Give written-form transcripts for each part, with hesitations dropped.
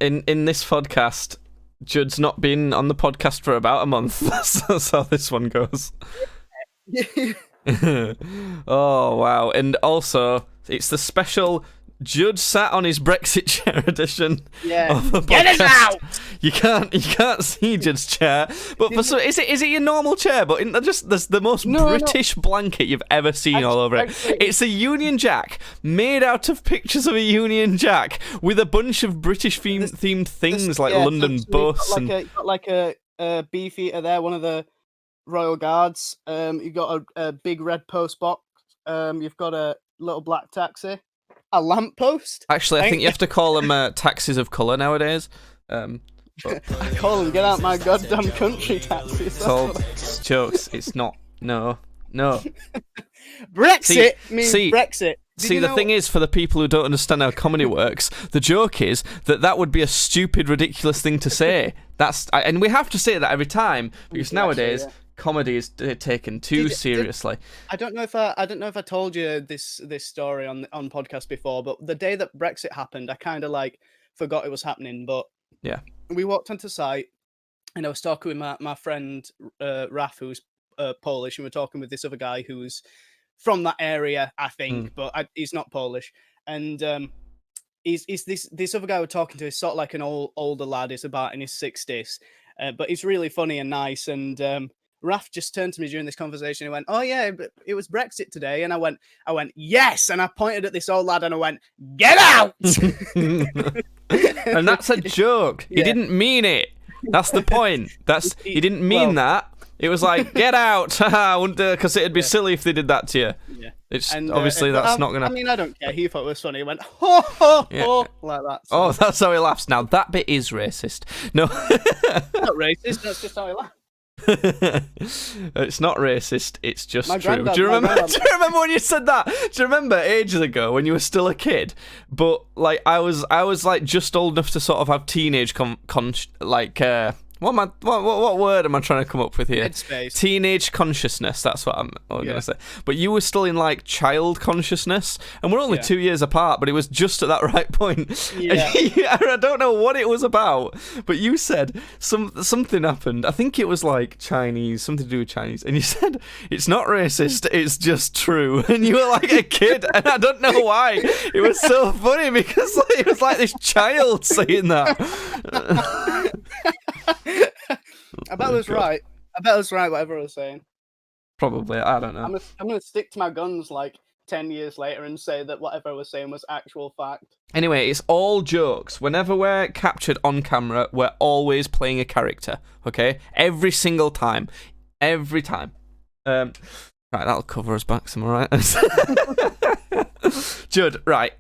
in this podcast, Judd's not been on the podcast for about a month. That's how this one goes. Oh, wow. And also, it's the special Judd sat on his Brexit chair edition of the podcast. Get us out! You can't see Judd's chair, but is it your normal chair? But there's the most British blanket you've ever seen all over it. It's a Union Jack made out of pictures of a Union Jack with a bunch of British themed things like London Bus. You've got like a Beefeater there, one of the Royal Guards. You've got a big red post box. You've got a little black taxi. A lamppost? Actually, I think you have to call them taxis of colour nowadays. I call them get out my goddamn country taxis. It's all jokes. It's not. No. Brexit means Brexit. The thing is, for the people who don't understand how comedy works, the joke is that would be a stupid, ridiculous thing to say. And we have to say that every time because nowadays comedy is taken too seriously. I don't know if I told you this story on podcast before, but the day that Brexit happened, I kind of like forgot it was happening. But yeah, we walked onto site, and I was talking with my friend Raf, who's Polish, and we're talking with this other guy who's from that area, I think, but he's not Polish. And he's this other guy we're talking to is sort of like an older lad. He's about in his 60s, but he's really funny and nice. And Raf just turned to me during this conversation. He went, "Oh yeah, but it was Brexit today." And I went, "Yes!" And I pointed at this old lad and I went, "Get out!" And that's a joke. Yeah. He didn't mean it. That's the point. He didn't mean that. It was like, "Get out!" Because it'd be silly if they did that to you. Yeah. It's obviously that's not gonna. I mean, I don't care. He thought it was funny. He went, "Ho ho ho," like that. So. Oh, that's how he laughs. Now that bit is racist. No, not racist. That's just how he laughs. It's not racist, it's just true. Do you remember when you said that? Do you remember ages ago when you were still a kid? But like I was like just old enough to sort of have teenage what word am I trying to come up with here? Headspace. Teenage consciousness, that's what I'm going to say. But you were still in like child consciousness, and we're only 2 years apart, but it was just at that right point. Yeah. I don't know what it was about, but you said something happened. I think it was like Chinese, something to do with Chinese, and you said, "It's not racist, it's just true." And you were like a kid, and I don't know why. It was so funny because it was like this child saying that. I bet I was right. I bet I was right, whatever I was saying. Probably, I don't know. I'm going to stick to my guns like 10 years later and say that whatever I was saying was actual fact. Anyway, it's all jokes. Whenever we're captured on camera, we're always playing a character, okay? Every single time. Every time. Right, that'll cover us back some, alright? Judd, right.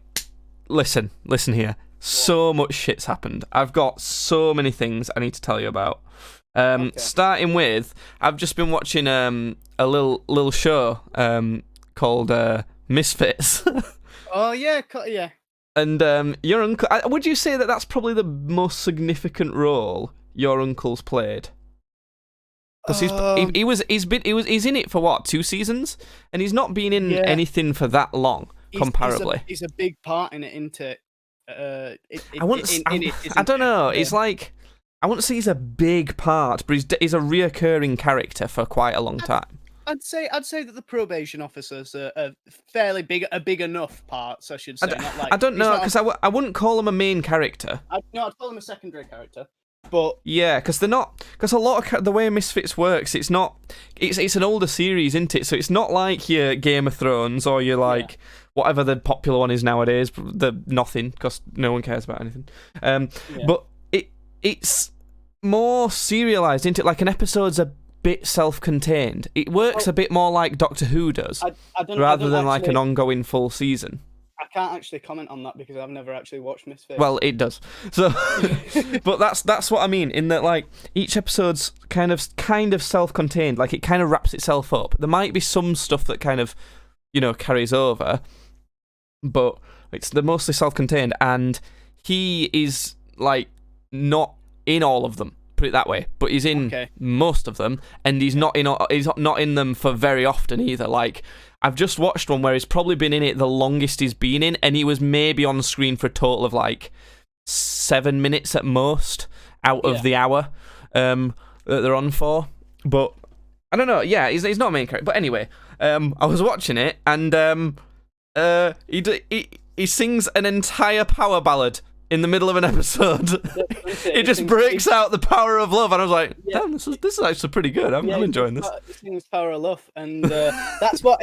Listen here. So much shit's happened. I've got so many things I need to tell you about. Starting with, I've just been watching a little show called Misfits. Oh yeah, yeah. And your uncle, would you say that that's probably the most significant role your uncle's played? Because he's in it for what, 2 seasons, and he's not been in anything for that long, comparably. He's a big part in it, isn't it? I don't know. It's like I wouldn't say he's a big part, but he's a reoccurring character for quite a long time. I'd say that the probation officers are fairly big, big enough parts. I should say. I don't know, because I wouldn't call him a main character. I'd call him a secondary character. But yeah, because they're not. Because a lot of the way Misfits works, it's not. It's an older series, isn't it? So it's not like your Game of Thrones or your whatever the popular one is nowadays. The nothing, because no one cares about anything. But it's more serialized, isn't it? Like an episode's a bit self-contained. It works a bit more like Doctor Who does, rather than like an ongoing full season. I can't actually comment on that because I've never actually watched Misfits. Well, it does. So, but that's what I mean. In that, like, each episode's kind of self-contained. Like, it kind of wraps itself up. There might be some stuff that kind of, carries over, but they're mostly self-contained. And he is like not in all of them. Put it that way. But he's in most of them, and he's not in them for very often either. Like, I've just watched one where he's probably been in it the longest he's been in, and he was maybe on screen for a total of like 7 minutes at most out of the hour that they're on for. But I don't know. Yeah, he's not a main character. But anyway, I was watching it, and he sings an entire power ballad in the middle of an episode. It just breaks out the power of love, and I was like, damn, this is actually pretty good. I'm enjoying this. He sings Power of Love, and that's what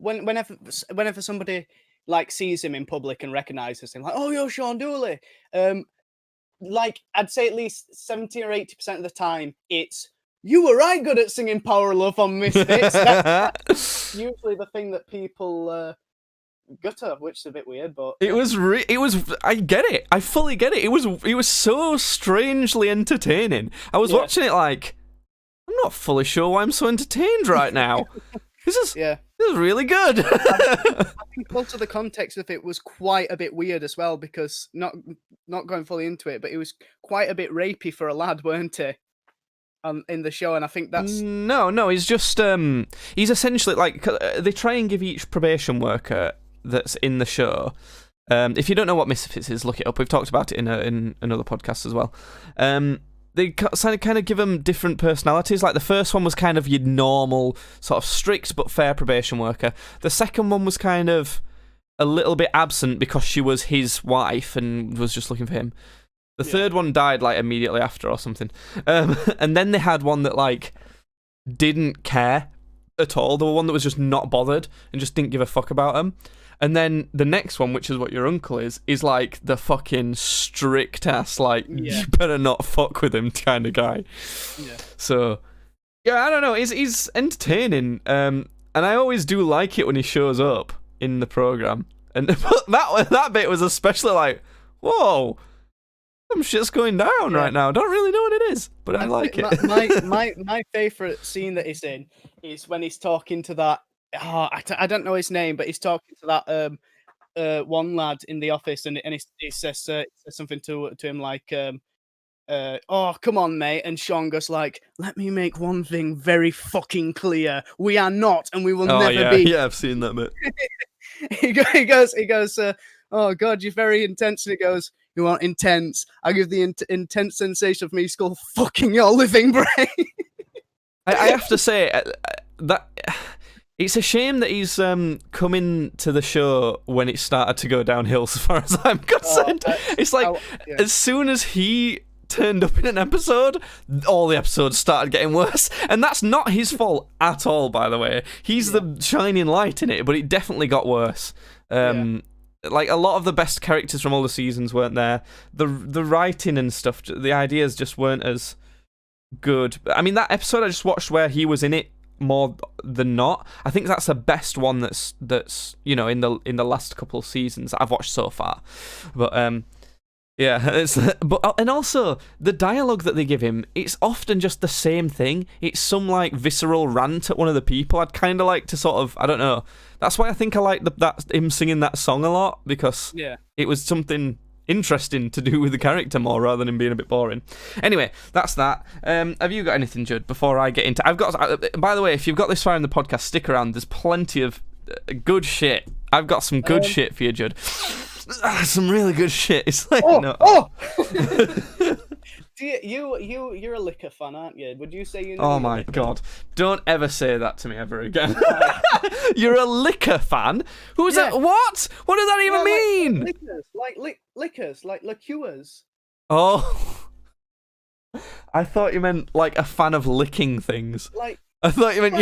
whenever somebody like sees him in public and recognizes him, like, oh, you're Sean Dooley. Like, I'd say at least 70 or 80% of the time, it's, you were right good at singing Power of Love on Misfits. That's usually the thing that people gutter, which is a bit weird, but it was. I get it. I fully get it. It was so strangely entertaining. I was watching it like, I'm not fully sure why I'm so entertained right now. This is really good. I think also the context of it was quite a bit weird as well, because not going fully into it, but it was quite a bit rapey for a lad, weren't he? In the show, and I think that's no. He's just he's essentially like, they try and give each probation worker that's in the show. If you don't know what Misfits is, look it up. We've talked about it in another podcast as well. They kind of give them different personalities. Like, the first one was kind of your normal, sort of strict but fair probation worker. The second one was kind of a little bit absent because she was his wife and was just looking for him. The third one died, like, immediately after or something. And then they had one that, like, didn't care at all. There was one that was just not bothered and just didn't give a fuck about him. And then the next one, which is what your uncle is like the fucking strict ass, like, you better not fuck with him kind of guy. Yeah. So, yeah, I don't know. He's entertaining. And I always do like it when he shows up in the program. And that bit was especially like, whoa, some shit's going down right now. I don't really know what it is, but I like it. My favourite scene that he's in is when he's talking to that. I don't know his name, but he's talking to that one lad in the office, and he says something to him like, "Oh, come on, mate." And Sean goes like, "Let me make one thing very fucking clear: we are not, and we will never be." Yeah, I've seen that bit. he goes, "Oh God, you're very intense." And he goes, "You want intense? I give the intense sensation of me skull fucking your living brain." I have to say that. It's a shame that he's coming to the show when it started to go downhill, as far as I'm concerned. It's like, as soon as he turned up in an episode, all the episodes started getting worse. And that's not his fault at all, by the way. He's the shining light in it, but it definitely got worse. Like, a lot of the best characters from all the seasons weren't there. The writing and stuff, the ideas just weren't as good. I mean, that episode I just watched where he was in it more than not, I think that's the best one that's in the last couple of seasons that I've watched so far. But and also the dialogue that they give him, it's often just the same thing. It's some like visceral rant at one of the people. I'd kind of like to sort of, I don't know. That's why I think I like that him singing that song a lot, because it was something interesting to do with the character more rather than him being a bit boring. Anyway, that's that. Have you got anything, Judd, before I get into... by the way, if you've got this far in the podcast, stick around. There's plenty of good shit. I've got some good shit for you, Judd. Some really good shit. It's like... You're a liquor fan, aren't you? Would you say you know? Oh my God. Don't ever say that to me ever again. You're a liquor fan? Who's that? What? What does that even mean? Liquors, like liqueurs. Oh. I thought you meant like a fan of licking things. I thought you meant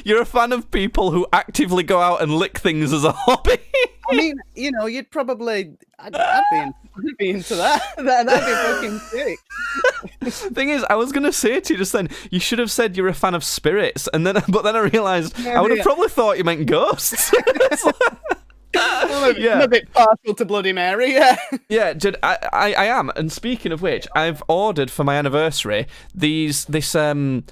you're a fan of people who actively go out and lick things as a hobby. I mean, you'd probably... I'd be into that. That'd be fucking sick. Thing is, I was going to say to you just then, you should have said you're a fan of spirits, but then I realised I would have probably thought you meant ghosts. I'm a bit partial to Bloody Mary, Yeah, Judd, I am. And speaking of which, I've ordered for my anniversary this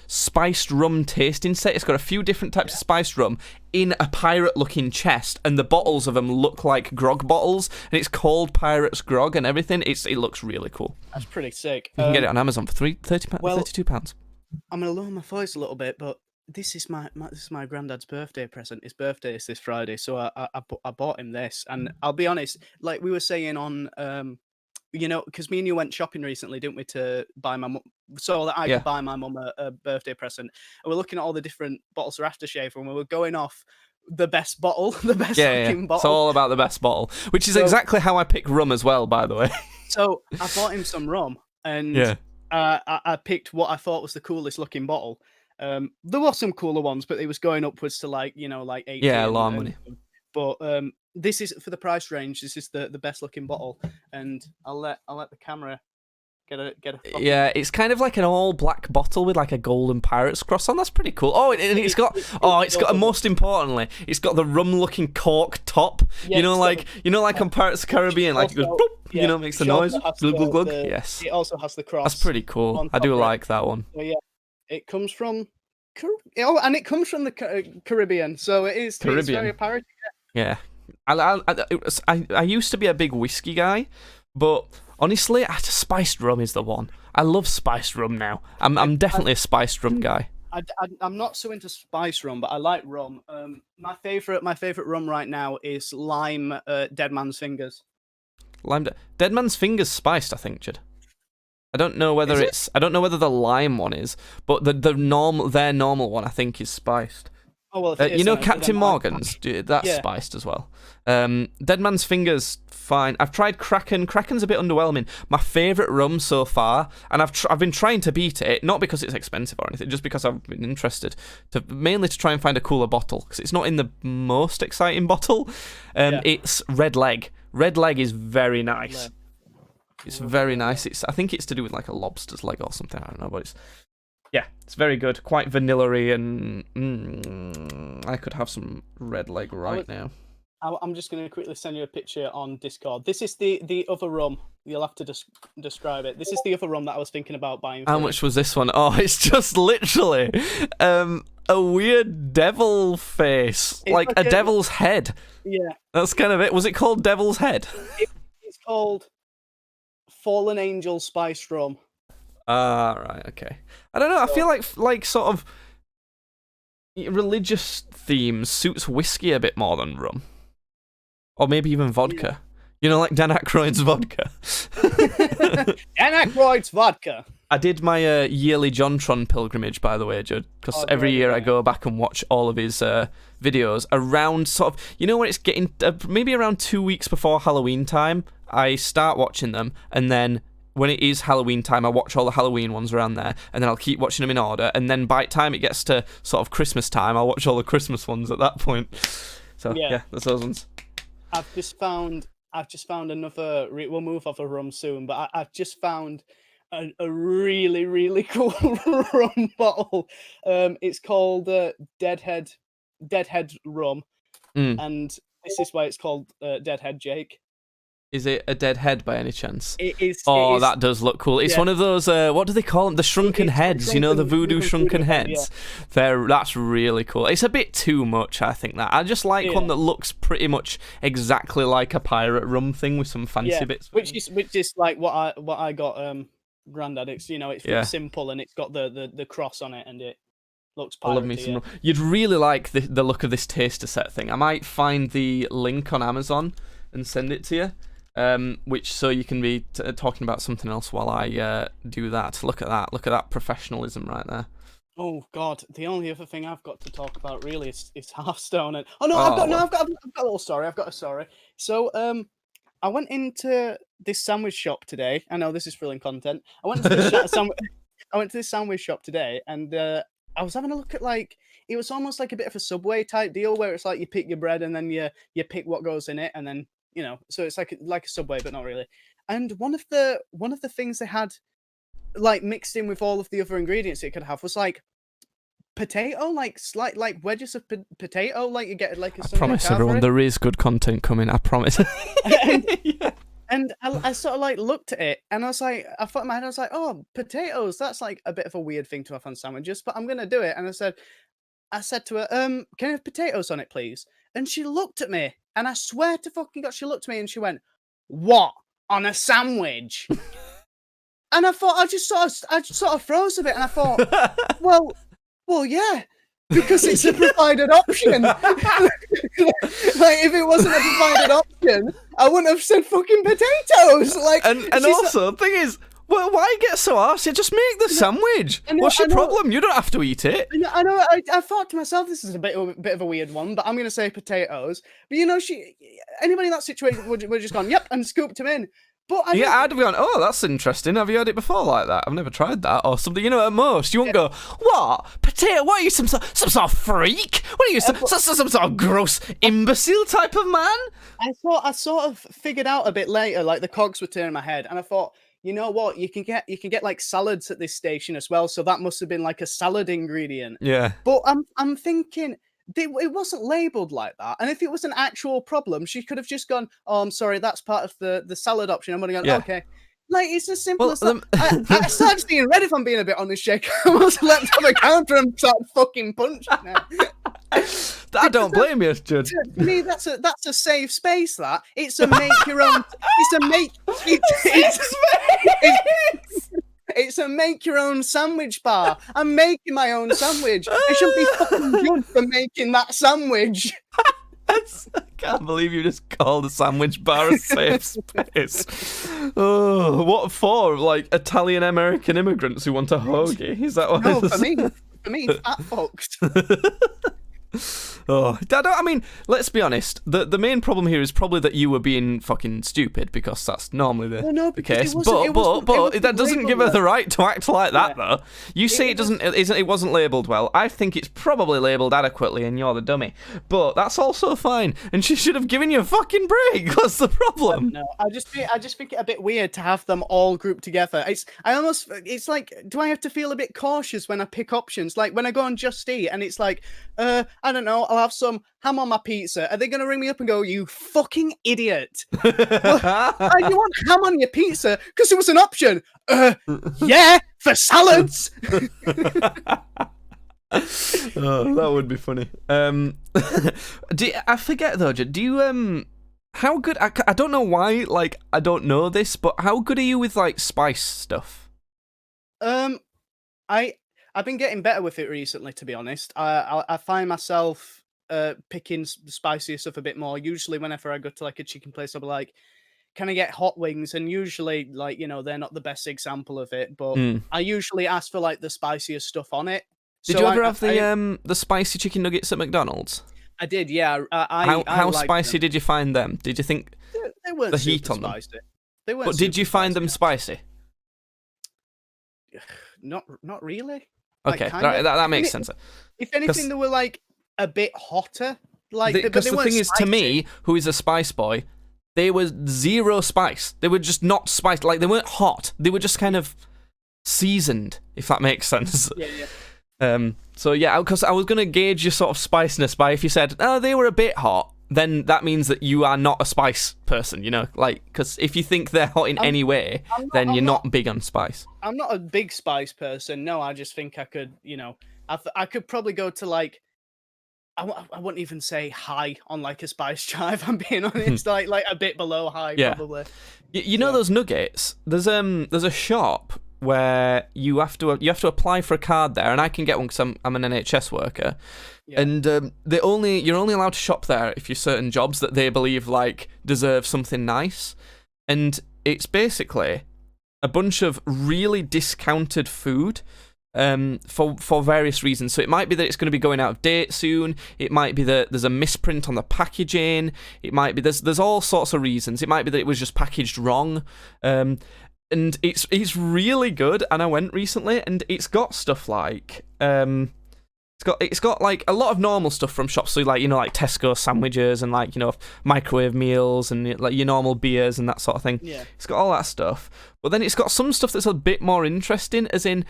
spiced rum tasting set. It's got a few different types of spiced rum in a pirate-looking chest, and the bottles of them look like grog bottles, and it's called Pirate's Grog and everything. It looks really cool. That's pretty sick. You can get it on Amazon for £32. I'm going to lower my voice a little bit, but this is my granddad's birthday present. His birthday is this Friday, so I bought him this, and I'll be honest, like we were saying on because me and you went shopping recently, didn't we, to buy my mum so that I Yeah. could buy my mum a birthday present. And we're looking at all the different bottles of aftershave, and we were going off the best bottle, the best Yeah. looking It's bottle. all about the best bottle, which is So- exactly how I pick rum as well, by the way. So I bought him some rum, and Yeah. I picked what I thought was the coolest looking bottle. There were some cooler ones, but it was going upwards to like 80. Yeah, a lot of money. But this is for the price range. This is the best looking bottle, and I'll let the camera get a. Fucking... Yeah, it's kind of like an all black bottle with like a golden pirate's cross on. That's pretty cool. Oh, and it's got most importantly, it's got the rum looking cork top. Yeah, like on Pirates of the Caribbean, like it goes boop, yeah, makes the noise. Glug glug glug. Yes. It also has the cross. That's pretty cool. I do like that one. So yeah, it comes from and it comes from the Caribbean, so it is Caribbean. It's very piracy. Yeah. I used to be a big whiskey guy, but honestly, spiced rum is the one. I love spiced rum now. I'm definitely a spiced rum guy. I'm not so into spice rum, but I like rum. My favorite rum right now is lime Dead Man's Fingers. Dead Man's Fingers spiced, I think, Judd. I don't know whether I don't know whether the lime one is, but their normal one I think is spiced. Oh well, Captain Morgan's, that's spiced as well. Dead Man's Fingers, fine. I've tried Kraken. Kraken's a bit underwhelming. My favourite rum so far, and I've been trying to beat it, not because it's expensive or anything, just because I've been interested mainly to try and find a cooler bottle because it's not in the most exciting bottle. It's Red Leg. Red Leg is very nice. It's very nice. I think it's to do with like a lobster's leg or something. I don't know, but it's very good. Quite vanilla-y, and I could have some Red Leg now. I'm just going to quickly send you a picture on Discord. This is the other rum. You'll have to describe it. This is the other rum that I was thinking about buying. How much was this one? Oh, it's just literally a weird devil face, like a devil's head. Yeah, that's kind of it. Was it called Devil's Head? It's called Fallen Angel Spiced Rum. Right, okay. I don't know. I feel like sort of religious themes suits whiskey a bit more than rum, or maybe even vodka. Like Dan Aykroyd's vodka. Dan Aykroyd's vodka. I did my yearly JonTron pilgrimage, by the way, Judd, because every year I go back and watch all of his videos around sort of, when it's getting maybe around 2 weeks before Halloween time. I start watching them, and then when it is Halloween time, I watch all the Halloween ones around there, and then I'll keep watching them in order, and then by the time it gets to sort of Christmas time, I'll watch all the Christmas ones at that point. So, yeah that's those ones. I've just found another, we'll move off of rum soon, but I've just found a really, really cool rum bottle. It's called Deadhead Rum, and this is why it's called Deadhead Jake. Is it a dead head by any chance? It is. Oh, that does look cool. It's one of those, what do they call them? The shrunken heads, the voodoo shrunken heads. Yeah. That's really cool. It's a bit too much, I think, that. I just like one that looks pretty much exactly like a pirate rum thing with some fancy bits. Which is like what I got Grandad. It's, it's simple, and it's got the cross on it, and it looks piratey. I love me some. You'd really like the look of this taster set thing. I might find the link on Amazon and send it to you. Which so you can be talking about something else while I do that. Look at that professionalism right there. Oh God, the only other thing I've got to talk about really is Hearthstone. And I've got a little story. I've got a story. So I went into this sandwich shop today. I know this is thrilling content. I went to this sandwich shop today, and I was having a look at it was almost like a bit of a Subway type deal where it's like you pick your bread and then you pick what goes in it, and then so it's like a Subway, but not really. And one of the things they had mixed in with all of the other ingredients it could have was potato, like wedges of potato, like you get like a. I promise everyone there is good content coming. I promise. And I sort of looked at it, and I thought in my head, I was like, oh, potatoes, that's like a bit of a weird thing to have on sandwiches, but I'm gonna do it. And I said to her, can I have potatoes on it, please? And she looked at me, and I swear to fucking God, she looked at me and she went, what? On a sandwich? And I thought, I just sort of froze a bit, and I thought, well, yeah. Because it's a provided option. Like, if it wasn't a provided option, I wouldn't have said fucking potatoes. Like, and also, the thing is, well, why get so arsey? Just make the sandwich. What's your problem? You don't have to eat it. I know. I thought to myself, this is a bit of a weird one, but I'm going to say potatoes. But anybody in that situation would just gone, yep, and scooped him in. But I'd have gone, oh, that's interesting. Have you had it before like that? I've never tried that or something. At most, you won't go, what? Potato? What are you, some sort of freak? What are you, some sort of gross imbecile type of man? I sort of figured out a bit later, like the cogs were turning in my head, and I thought, you know what? You can get like salads at this station as well, so that must have been like a salad ingredient. Yeah. But I'm thinking, it wasn't labelled like that. And if it was an actual problem, she could have just gone, oh, I'm sorry, that's part of the salad option. I'm going to go, okay. Like, it's as simple as that. I started seeing red, if I'm being a bit honest, Jake. I almost leapt on the counter and started fucking punching now. I don't blame you, Judd. To me, that's a safe space, that. It's a make your own... It's a make your own sandwich bar. I'm making my own sandwich. I shouldn't be fucking good for making that sandwich. I can't believe you just called a sandwich bar a safe space. Oh, what for? Like Italian American immigrants who want a hoagie? Is that what? No, for me, fat folks. I mean, let's be honest. The main problem here is probably that you were being fucking stupid, because that's normally the case. But that doesn't give her the right to act like that, though. You say it wasn't labelled well. I think it's probably labelled adequately, and you're the dummy. But that's also fine. And she should have given you a fucking break. What's the problem? No, I just think it a bit weird to have them all grouped together. It's like, do I have to feel a bit cautious when I pick options? Like when I go on Just Eat and it's like, I don't know, I'll have some ham on my pizza. Are they going to ring me up and go, you fucking idiot? You want ham on your pizza? Because it was an option. Yeah, for salads. That would be funny. I forget though, do you, how good, I don't know why, like, I don't know this, but how good are you with, like, spice stuff? I've been getting better with it recently, to be honest. I find myself picking spicier stuff a bit more. Usually whenever I go to like a chicken place, I'll be like, can I get hot wings? And usually, like, they're not the best example of it, but I usually ask for like the spiciest stuff on it. Did you ever have the spicy chicken nuggets at McDonald's? I did, yeah. How spicy did you find them? Did you think they weren't the heat on them? Spicy. They weren't. But did you find them spicy? Not really. Okay, like, that makes sense. If anything, they were like a bit hotter. Like, because the thing is, to me, who is a spice boy, they were zero spice. They were just not spiced. Like, they weren't hot. They were just kind of seasoned, if that makes sense. Yeah. So yeah, because I was gonna gauge your sort of spiciness by if you said, oh, they were a bit hot, then that means that you are not a spice person, like, because if you think they're hot in any way, then you're not big on spice. I'm not a big spice person. No, I just think I could, I could probably go to like, I wouldn't even say high on like a spice chart, if I'm being honest, like a bit below high, probably. You know those nuggets? There's a shop where you have to apply for a card there, and I can get one because I'm an NHS worker. Yeah. And you're only allowed to shop there if you're certain jobs that they believe like deserve something nice, and it's basically a bunch of really discounted food for various reasons. So it might be that it's going to be going out of date soon. It might be that there's a misprint on the packaging. It might be there's all sorts of reasons. It might be that it was just packaged wrong. And it's really good. And I went recently, and it's got stuff like It's got like a lot of normal stuff from shops, so like like Tesco sandwiches and like microwave meals and like your normal beers and that sort of thing. Yeah, it's got all that stuff, but then it's got some stuff that's a bit more interesting. As in,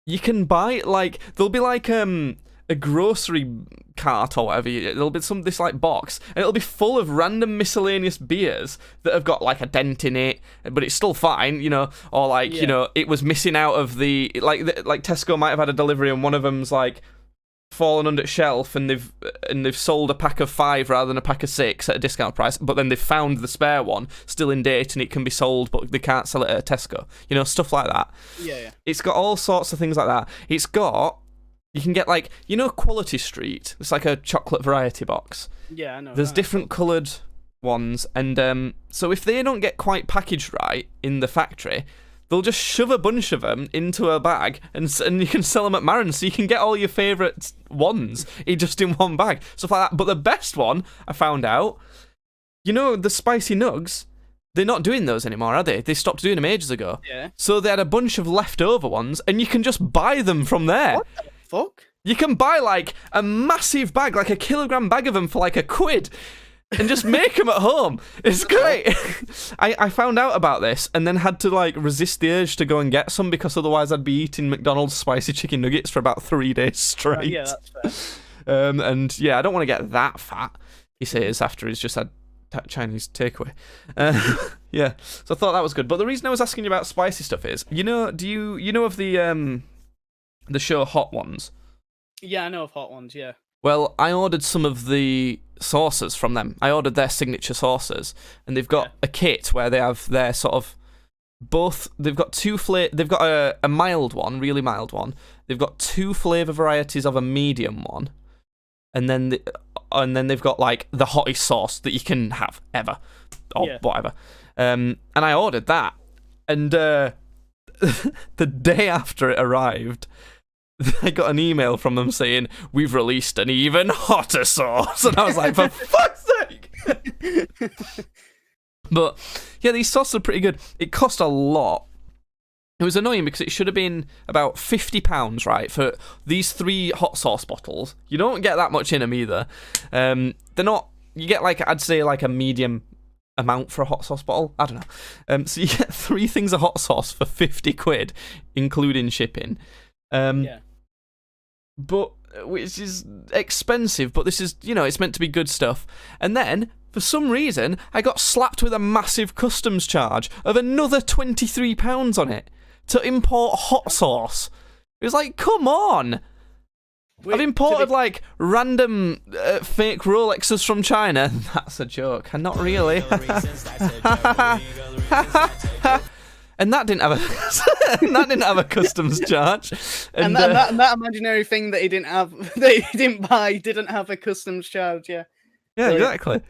you can buy like there'll be like a grocery cart or whatever. There'll be this like box, and it'll be full of random miscellaneous beers that have got like a dent in it, but it's still fine, or like it was missing out of the like Tesco might have had a delivery and one of them's like fallen under shelf, and they've sold a pack of 5 rather than a pack of 6 at a discount price, but then they've found the spare one still in date and it can be sold, but they can't sell it at a Tesco. Stuff like that. Yeah. It's got all sorts of things like that. It's got You can get like, you know, Quality Street. It's like a chocolate variety box. Yeah, I know. There's different coloured ones, and so if they don't get quite packaged right in the factory, they'll just shove a bunch of them into a bag, and you can sell them at Marron's, so you can get all your favourite ones just in one bag, stuff like that. But the best one, I found out, you know, the spicy nugs, they're not doing those anymore, are they? They stopped doing them ages ago. Yeah. So they had a bunch of leftover ones, and you can just buy them from there. What the fuck? You can buy like a massive bag, like a kilogram bag of them for like £1, and just make them at home. It's great. I found out about this and then had to like resist the urge to go and get some, because otherwise I'd be eating McDonald's spicy chicken nuggets for about 3 days straight. Yeah, that's fair. And yeah, I don't want to get that fat, he says, after he's just had Chinese takeaway. Yeah, so I thought that was good. But the reason I was asking you about spicy stuff is, you know, you know of the show Hot Ones? Yeah, I know of Hot Ones, yeah. Well, I ordered some of the sauces from them. I ordered their signature sauces, and they've got a kit where they have their sort of both. They've got they've got a mild one, really mild one. They've got 2 flavour varieties of a medium one, and then they've got like the hottest sauce that you can have ever, or whatever. And I ordered that, and the day after it arrived, I got an email from them saying, "We've released an even hotter sauce." And I was like, for fuck's sake! But yeah, these sauces are pretty good. It cost a lot. It was annoying because it should have been about £50, right, for these 3 hot sauce bottles. You don't get that much in them either. They're not. You get like, I'd say like a medium amount for a hot sauce bottle. I don't know. So you get 3 things of hot sauce for £50, including shipping. But which is expensive, but this is, you know, it's meant to be good stuff. And then, for some reason, I got slapped with a massive customs charge of another £23 on it to import hot sauce. It was like, come on! I've imported, like, random fake Rolexes from China. That's a joke. And not really. And that didn't have a customs charge. And that imaginary thing that he didn't have, that he didn't buy, didn't have a customs charge. Yeah. Yeah, exactly.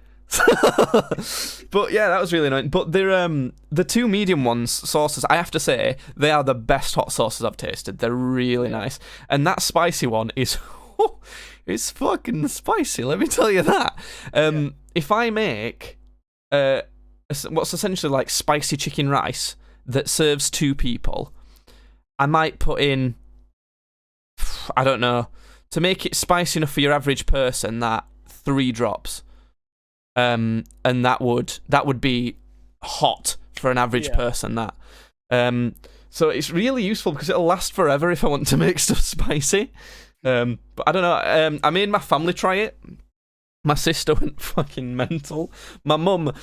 But yeah, that was really annoying. But they're the 2 medium ones sauces, I have to say, they are the best hot sauces I've tasted. They're really nice. And that spicy one is it's fucking spicy, let me tell you that. If I make what's essentially like spicy chicken rice that serves 2 people, I might put in, I don't know, to make it spicy enough for your average person, that 3 drops. And that would be hot for an average person, that. So it's really useful because it'll last forever if I want to make stuff spicy. But I don't know, I made my family try it. My sister went fucking mental. My mum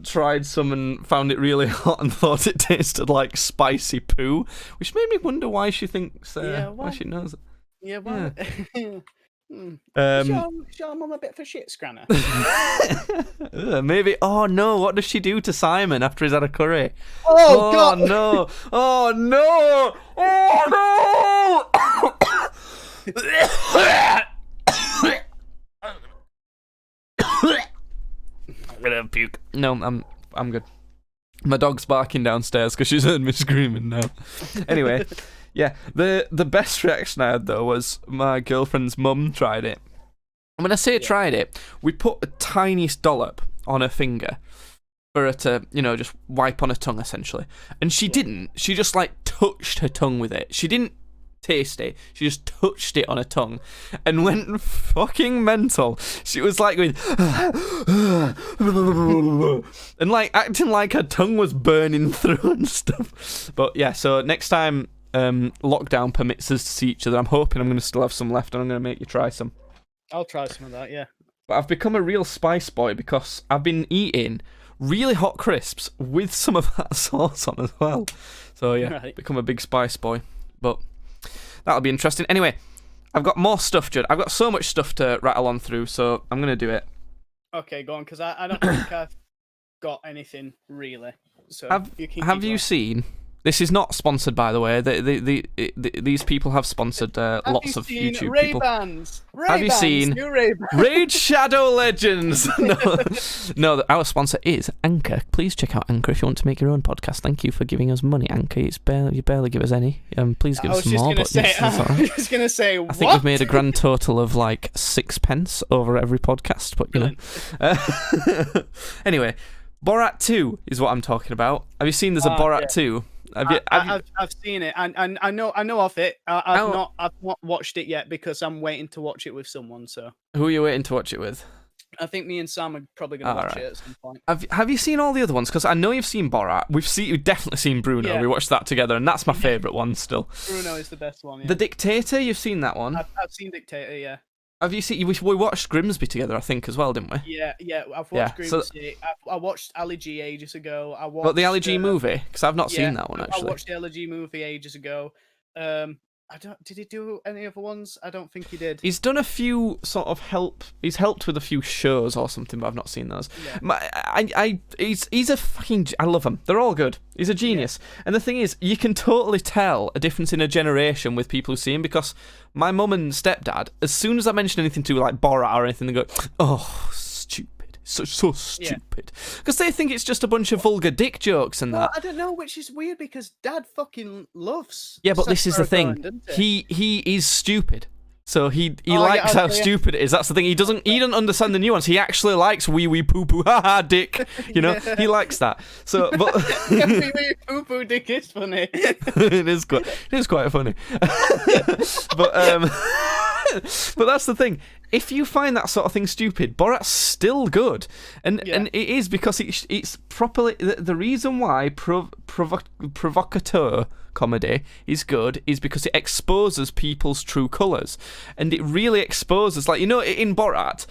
tried some and found it really hot and thought it tasted like spicy poo, which made me wonder why she thinks, why she knows it. Yeah, why? Show mum a bit for shit, Scranner. Maybe. Oh no, what does she do to Simon after he's had a curry? Oh God! No! Oh no! Oh no! I'm gonna puke. No, I'm good. My dog's barking downstairs because she's heard me screaming now. Anyway, yeah, the best reaction I had though was my girlfriend's mum tried it. And when I say tried it, we put a tiniest dollop on her finger for her to, you know, just wipe on her tongue essentially. And she didn't. She just like touched her tongue with it. She didn't taste it. She just touched it on her tongue and went fucking mental. She was like going and like acting like her tongue was burning through and stuff. But yeah, so next time lockdown permits us to see each other, I'm hoping I'm going to still have some left and I'm going to make you try some. I'll try some of that, yeah. But I've become a real spice boy because I've been eating really hot crisps with some of that sauce on as well. So yeah, become a big spice boy. But that'll be interesting. Anyway, I've got more stuff, Judd. I've got so much stuff to rattle on through, so I'm going to do it. Okay, go on, because I don't think I've got anything, really. So have you seen This is not sponsored, by the way. These people have sponsored lots of YouTube people. Have you seen Raid Shadow Legends? No, our sponsor is Anchor. Please check out Anchor if you want to make your own podcast. Thank you for giving us money, Anchor. You barely give us any. Please give us more. I was just going to say, I think we've made a grand total of like 6 pence over every podcast, but you know. Anyway, Borat 2 is what I'm talking about. Have you seen there's a Borat 2? I've seen it, and I know of it. I've not watched it yet because I'm waiting to watch it with someone. So who are you waiting to watch it with? I think me and Sam are probably going to watch it at some point. Have you seen all the other ones? Because I know you've seen Borat. We've definitely seen Bruno. Yeah. We watched that together, and that's my favourite one still. Bruno is the best one. Yeah. The Dictator, you've seen that one? I've seen Dictator. Yeah. Have you seen? We watched Grimsby together, I think, as well, didn't we? Yeah. I've watched Grimsby. I watched Ali G ages ago. But the Ali G movie, because I've not seen that one actually. I watched the Ali G movie ages ago. Did he do any other ones? I don't think he did. He's done a few sort of He's helped with a few shows or something, but I've not seen those. Yeah. He's a fucking. I love him. They're all good. He's a genius. Yeah. And the thing is, you can totally tell a difference in a generation with people who see him, because my mum and stepdad, as soon as I mention anything to like Borat or anything, they go, "Oh, stupid." So stupid, because they think it's just a bunch of vulgar dick jokes and that. I don't know, which is weird because Dad fucking loves. Yeah, but this is the thing. He is stupid, so he likes how stupid it is. That's the thing. He doesn't understand the nuance. He actually likes wee wee poo poo ha ha dick. You know, he likes that. So, but wee wee poo poo dick is funny. It is quite funny. But that's the thing. If you find that sort of thing stupid, Borat's still good, and it is because it's properly the reason why provocateur comedy is good is because it exposes people's true colours, and it really exposes, like, you know, in Borat,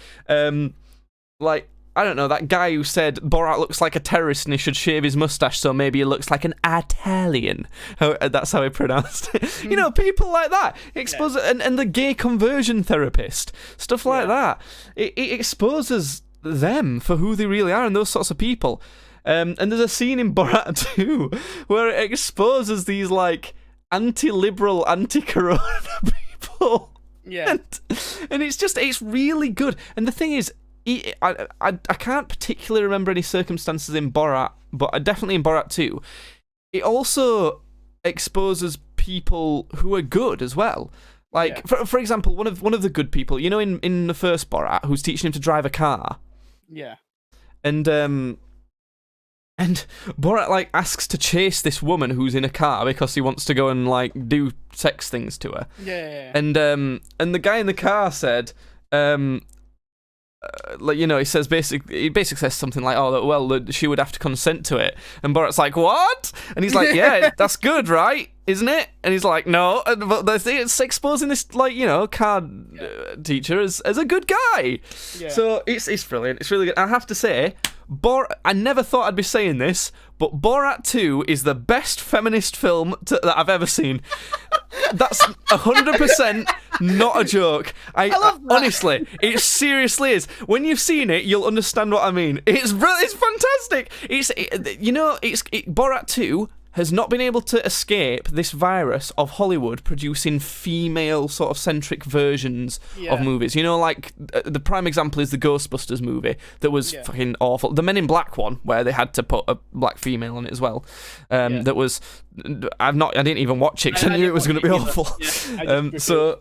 like, I don't know, that guy who said Borat looks like a terrorist and he should shave his mustache so maybe he looks like an Italian. That's how he pronounced it. You know, people like that. Expose and the gay conversion therapist. Stuff like that. It exposes them for who they really are and those sorts of people. And there's a scene in Borat 2 where it exposes these, like, anti-liberal, anti-corona people. Yeah. And it's really good. And the thing is, I can't particularly remember any circumstances in Borat, but definitely in Borat 2, it also exposes people who are good as well. Like, for example, one of the good people, you know, in the first Borat, who's teaching him to drive a car. Yeah. And Borat, like, asks to chase this woman who's in a car because he wants to go and, like, do sex things to her. Yeah. And the guy in the car said, like, you know, he basically says something like, "Oh, well, she would have to consent to it," and Borat's like, "What?" And he's like, "Yeah, that's good, right? Isn't it?" And he's like, "No," but it's exposing this, like, you know, car teacher as a good guy. Yeah. So it's brilliant. It's really good. I have to say, I never thought I'd be saying this, but Borat 2 is the best feminist film that I've ever seen. That's 100% not a joke. I love that. Honestly, it seriously is. When you've seen it, you'll understand what I mean. It's fantastic. Borat 2 has not been able to escape this virus of Hollywood producing female sort of centric versions of movies. You know, like the prime example is the Ghostbusters movie that was fucking awful. The Men in Black one, where they had to put a black female in it as well. That was, I didn't even watch it because I knew it was going to be awful. So,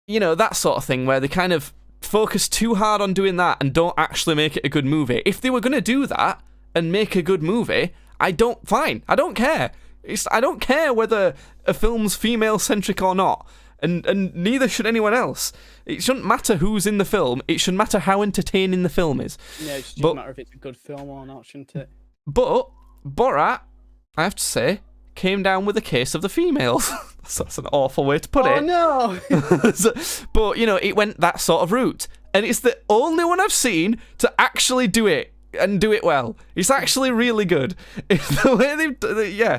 you know, that sort of thing where they kind of focus too hard on doing that and don't actually make it a good movie. If they were going to do that and make a good movie, I don't care. I don't care whether a film's female-centric or not, and neither should anyone else. It shouldn't matter who's in the film, it should matter how entertaining the film is. Yeah, it should matter if it's a good film or not, shouldn't it? But Borat, I have to say, came down with a case of the females. That's an awful way to put it. Oh, no! But, you know, it went that sort of route, and it's the only one I've seen to actually do it. And do it well. It's actually really good. The way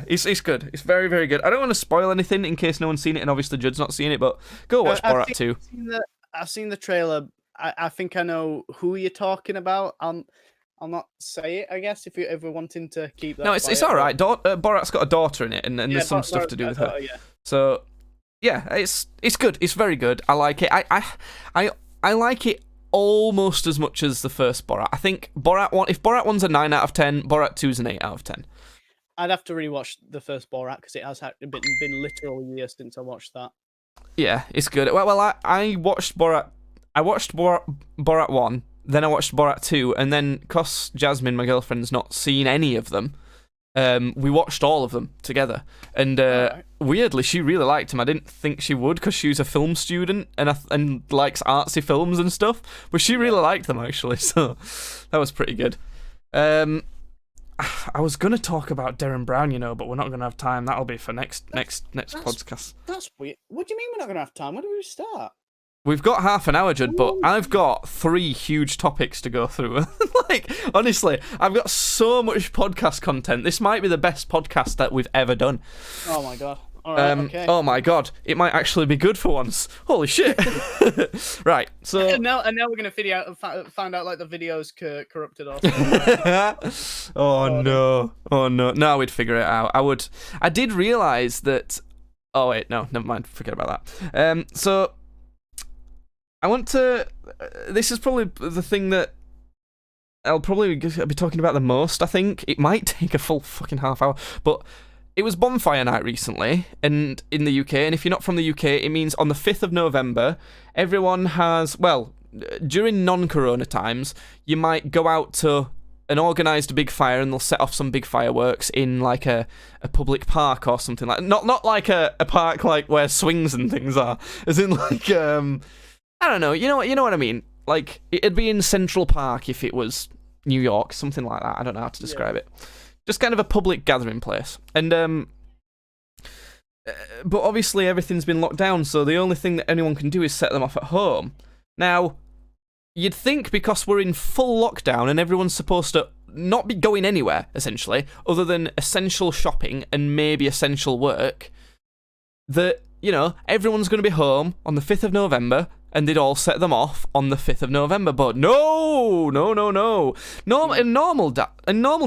it's good. It's very, very good. I don't want to spoil anything in case no one's seen it, and obviously Judd's not seen it, but go watch Borat 2. I've seen the trailer. I think I know who you're talking about. I'll not say it, I guess, if you're ever wanting to keep that. No, it's all right. Borat's got a daughter in it, and there's some stuff to do with her. Yeah. So, yeah, it's good. It's very good. I like it. I like it almost as much as the first Borat. I think Borat 1, if Borat 1's a 9 out of 10, Borat 2's an 8 out of 10. I'd have to rewatch the first Borat because it has been literal years since I watched that. Yeah, it's good. Well, I watched Borat. I watched Borat 1, then I watched Borat 2, and then, because Jasmine, my girlfriend's not seen any of them, we watched all of them together. And weirdly, she really liked them. I didn't think she would because she was a film student and likes artsy films and stuff, but she really liked them, actually, so that was pretty good. I was going to talk about Derren Brown, but we're not going to have time. That'll be for next podcast. That's weird. What do you mean we're not going to have time? When do we start? We've got half an hour, Judd, but I've got 3 huge topics to go through. Like, honestly, I've got so much podcast content. This might be the best podcast that we've ever done. Oh, my God. All right, okay. Oh, my God. It might actually be good for once. Holy shit. Right, so... And now we're going to find out, like, the video's corrupted or something. Oh, no. No, we'd figure it out. I did realise that... Oh, wait, no, never mind. Forget about that. So... I want to... this is probably the thing that I'll probably be talking about the most, I think. It might take a full fucking half hour, but it was Bonfire Night recently, and in the UK, and if you're not from the UK, it means on the 5th of November, everyone has... Well, during non-corona times, you might go out to an organised big fire and they'll set off some big fireworks in, like, a public park or something like... Not like a park like where swings and things are, as in, like... I don't know, you know what I mean? Like, it'd be in Central Park if it was New York, something like that. I don't know how to describe it. Just kind of a public gathering place. And, but obviously everything's been locked down, so the only thing that anyone can do is set them off at home. Now, you'd think because we're in full lockdown and everyone's supposed to not be going anywhere, essentially, other than essential shopping and maybe essential work, that, everyone's going to be home on the 5th of November, and they'd all set them off on the 5th of November. But no. In normal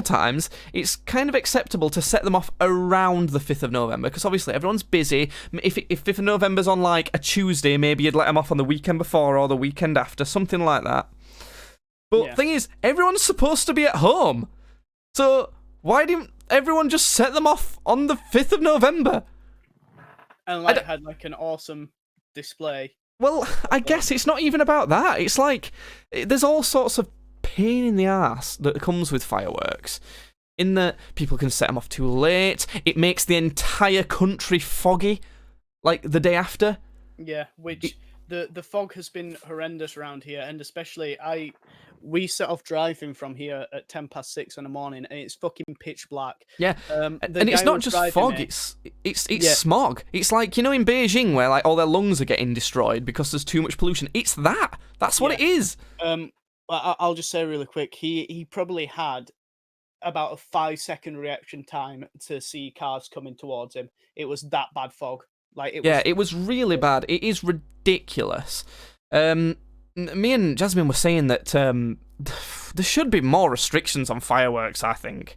times, it's kind of acceptable to set them off around the 5th of November, because obviously everyone's busy. If 5th of November's on, like, a Tuesday, maybe you'd let them off on the weekend before or the weekend after, something like that. But the thing is, everyone's supposed to be at home. So why didn't everyone just set them off on the 5th of November? And, had, like, an awesome display. Well, I guess it's not even about that. It's like, there's all sorts of pain in the ass that comes with fireworks. In that people can set them off too late. It makes the entire country foggy, like, the day after. Yeah, which the fog has been horrendous around here, and especially we set off driving from here at 6:10 in the morning, and it's fucking pitch black. Yeah, and it's not just fog; it's smog. It's like, in Beijing where, like, all their lungs are getting destroyed because there's too much pollution. It's that. That's what it is. I'll just say really quick. He probably had about a 5-second reaction time to see cars coming towards him. It was that bad fog. It was really bad. It is ridiculous. Me and Jasmine were saying that there should be more restrictions on fireworks, I think.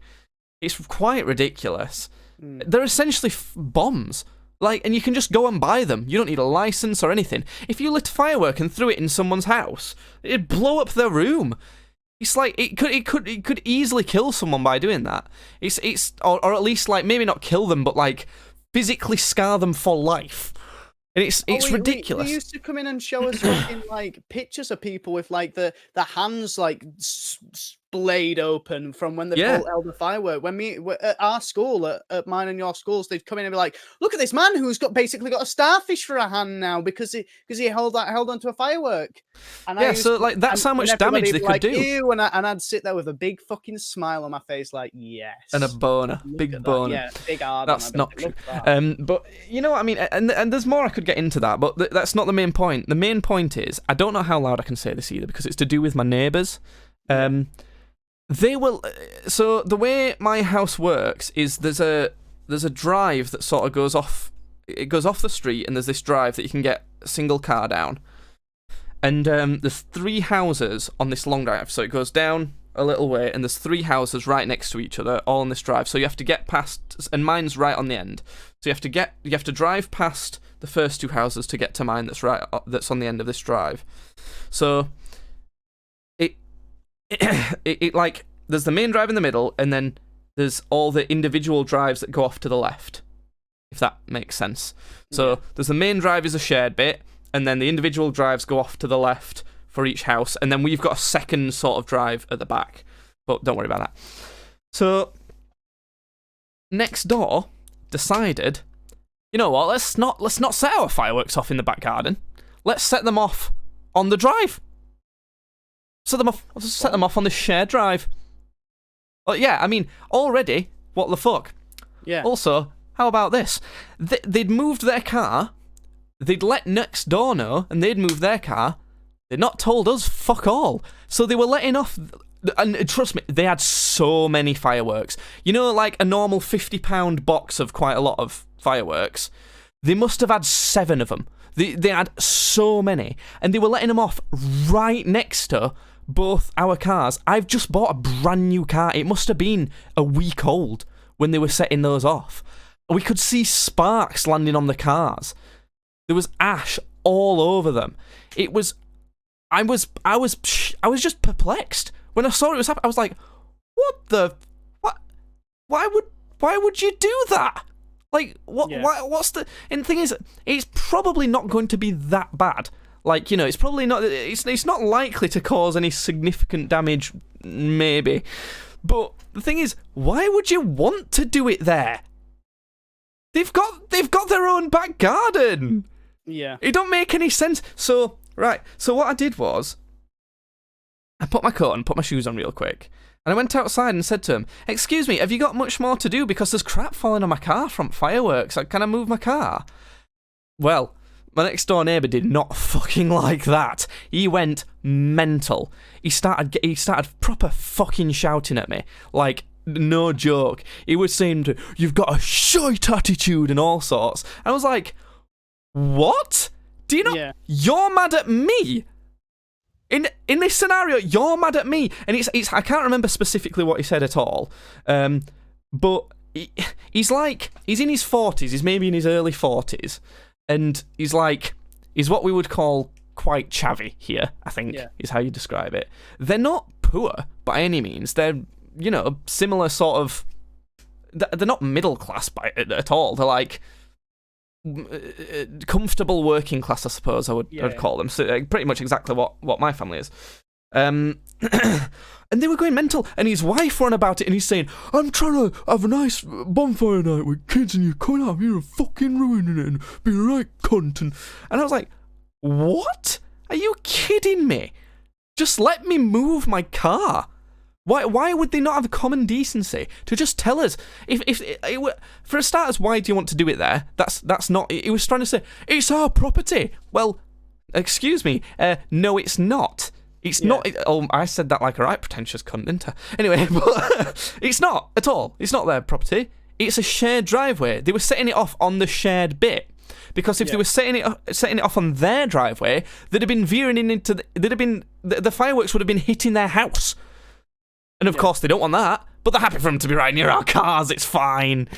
It's quite ridiculous. They're essentially bombs. And you can just go and buy them. You don't need a license or anything. If you lit a firework and threw it in someone's house, it'd blow up their room. It's like, it could easily kill someone by doing that. Or at least, like, maybe not kill them, but, like, physically scar them for life. And it's ridiculous. We used to come in and show us fucking, like, pictures of people with, like, the hands, like, splayed open from when they held the firework. When at our school, at mine and your schools, they'd come in and be like, "Look at this man who's basically got a starfish for a hand now because he held onto a firework." And that's how much damage they could do. Ew, and I'd sit there with a big fucking smile on my face, like, yes, and a boner, big boner, yeah, big hard. That's not true. But you know what I mean, and there's more I could get into that, but that's not the main point. The main point is, I don't know how loud I can say this either because it's to do with my neighbours. They will. So the way my house works is there's a drive that sort of goes off. It goes off the street, and there's this drive that you can get a single car down. And there's 3 houses on this long drive. So it goes down a little way, and there's 3 houses right next to each other, all on this drive. So you have to get past, and mine's right on the end. So you have to drive past the first 2 houses to get to mine. That's on the end of this drive. So it like there's the main drive in the middle, and then there's all the individual drives that go off to the left, if that makes sense. So there's the main drive is a shared bit, and then the individual drives go off to the left for each house, and then we've got a second sort of drive at the back. But don't worry about that. So next door decided, you know what? Let's not set our fireworks off in the back garden. Let's set them off on the drive. Set them off on the shared drive. Well, yeah, I mean, already, what the fuck? Yeah. Also, how about this? They'd moved their car. They'd let next door know, and they'd moved their car. They'd not told us fuck all. So they were letting off, and trust me, they had so many fireworks. You know, like a normal £50 box of quite a lot of fireworks. They must have had 7 of them. They had so many, and they were letting them off right next to both our cars. I've just bought a brand new car. It must have been a week old when they were setting those off. We could see sparks landing on the cars. There was ash all over them. I was just perplexed when I saw it was happening. I was like, what? Why would you do that? Like, what? Yeah. What's the? And the thing is, it's probably not going to be that bad. Like, you know, it's probably not. It's not likely to cause any significant damage, maybe. But the thing is, why would you want to do it there? They've got their own back garden. Yeah. It don't make any sense. So what I did was, I put my coat on, put my shoes on real quick, and I went outside and said to him, "Excuse me, have you got much more to do? Because there's crap falling on my car from fireworks. Like, can I move my car?" Well, my next door neighbour did not fucking like that. He went mental. He started proper fucking shouting at me. Like, no joke. He was saying, "You've got a shite attitude," and all sorts. And I was like, what? Do you know? Yeah. You're mad at me. In this scenario, you're mad at me. And it's I can't remember specifically what he said at all. But he's in his 40s. He's maybe in his early 40s. And he's what we would call quite chavvy here, I think, is how you describe it. They're not poor by any means. They're, you know, similar sort of... They're not middle class at all. They're like... comfortable working class, I suppose I'd call them. So pretty much exactly what my family is. And they were going mental, and his wife were on about it, and he's saying, "I'm trying to have a nice bonfire night with kids, and you're coming out here and fucking ruining it and being a right cunt." And I was like, what? Are you kidding me? Just let me move my car. Why would they not have common decency to just tell us? If for starters, why do you want to do it there? That's not. He was trying to say it's our property. Well, excuse me. No, it's not. It's not. Oh, I said that like a right pretentious cunt, didn't I? Anyway, but it's not at all. It's not their property. It's a shared driveway. They were setting it off on the shared bit. Because if they were setting it off on their driveway, they'd have been veering into. The fireworks would have been hitting their house. And of course, they don't want that, but they're happy for them to be right near our cars. It's fine.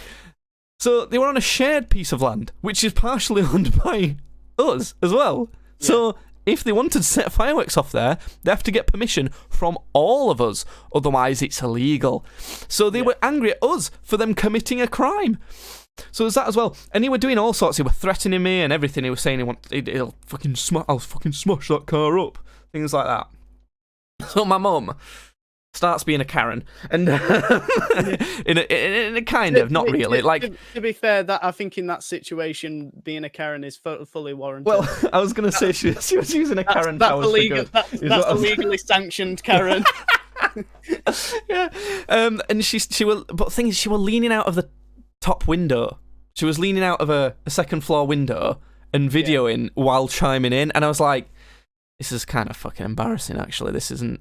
So they were on a shared piece of land, which is partially owned by us as well. Yeah. So if they wanted to set fireworks off there, they have to get permission from all of us. Otherwise, it's illegal. So they were angry at us for them committing a crime. So there's that as well. And he were doing all sorts. He were threatening me and everything. He was saying I'll fucking smash that car up. Things like that. So my mum starts being a Karen, and in a kind of, not really. Like, to be fair, that I think in that situation, being a Karen is fully warranted. Well, I was going to say she was using a Karen. That's a legally sanctioned Karen. Yeah, and she was, but the thing is, she was leaning out of the top window. She was leaning out of a second floor window and videoing while chiming in, and I was like, this is kind of fucking embarrassing. Actually, this isn't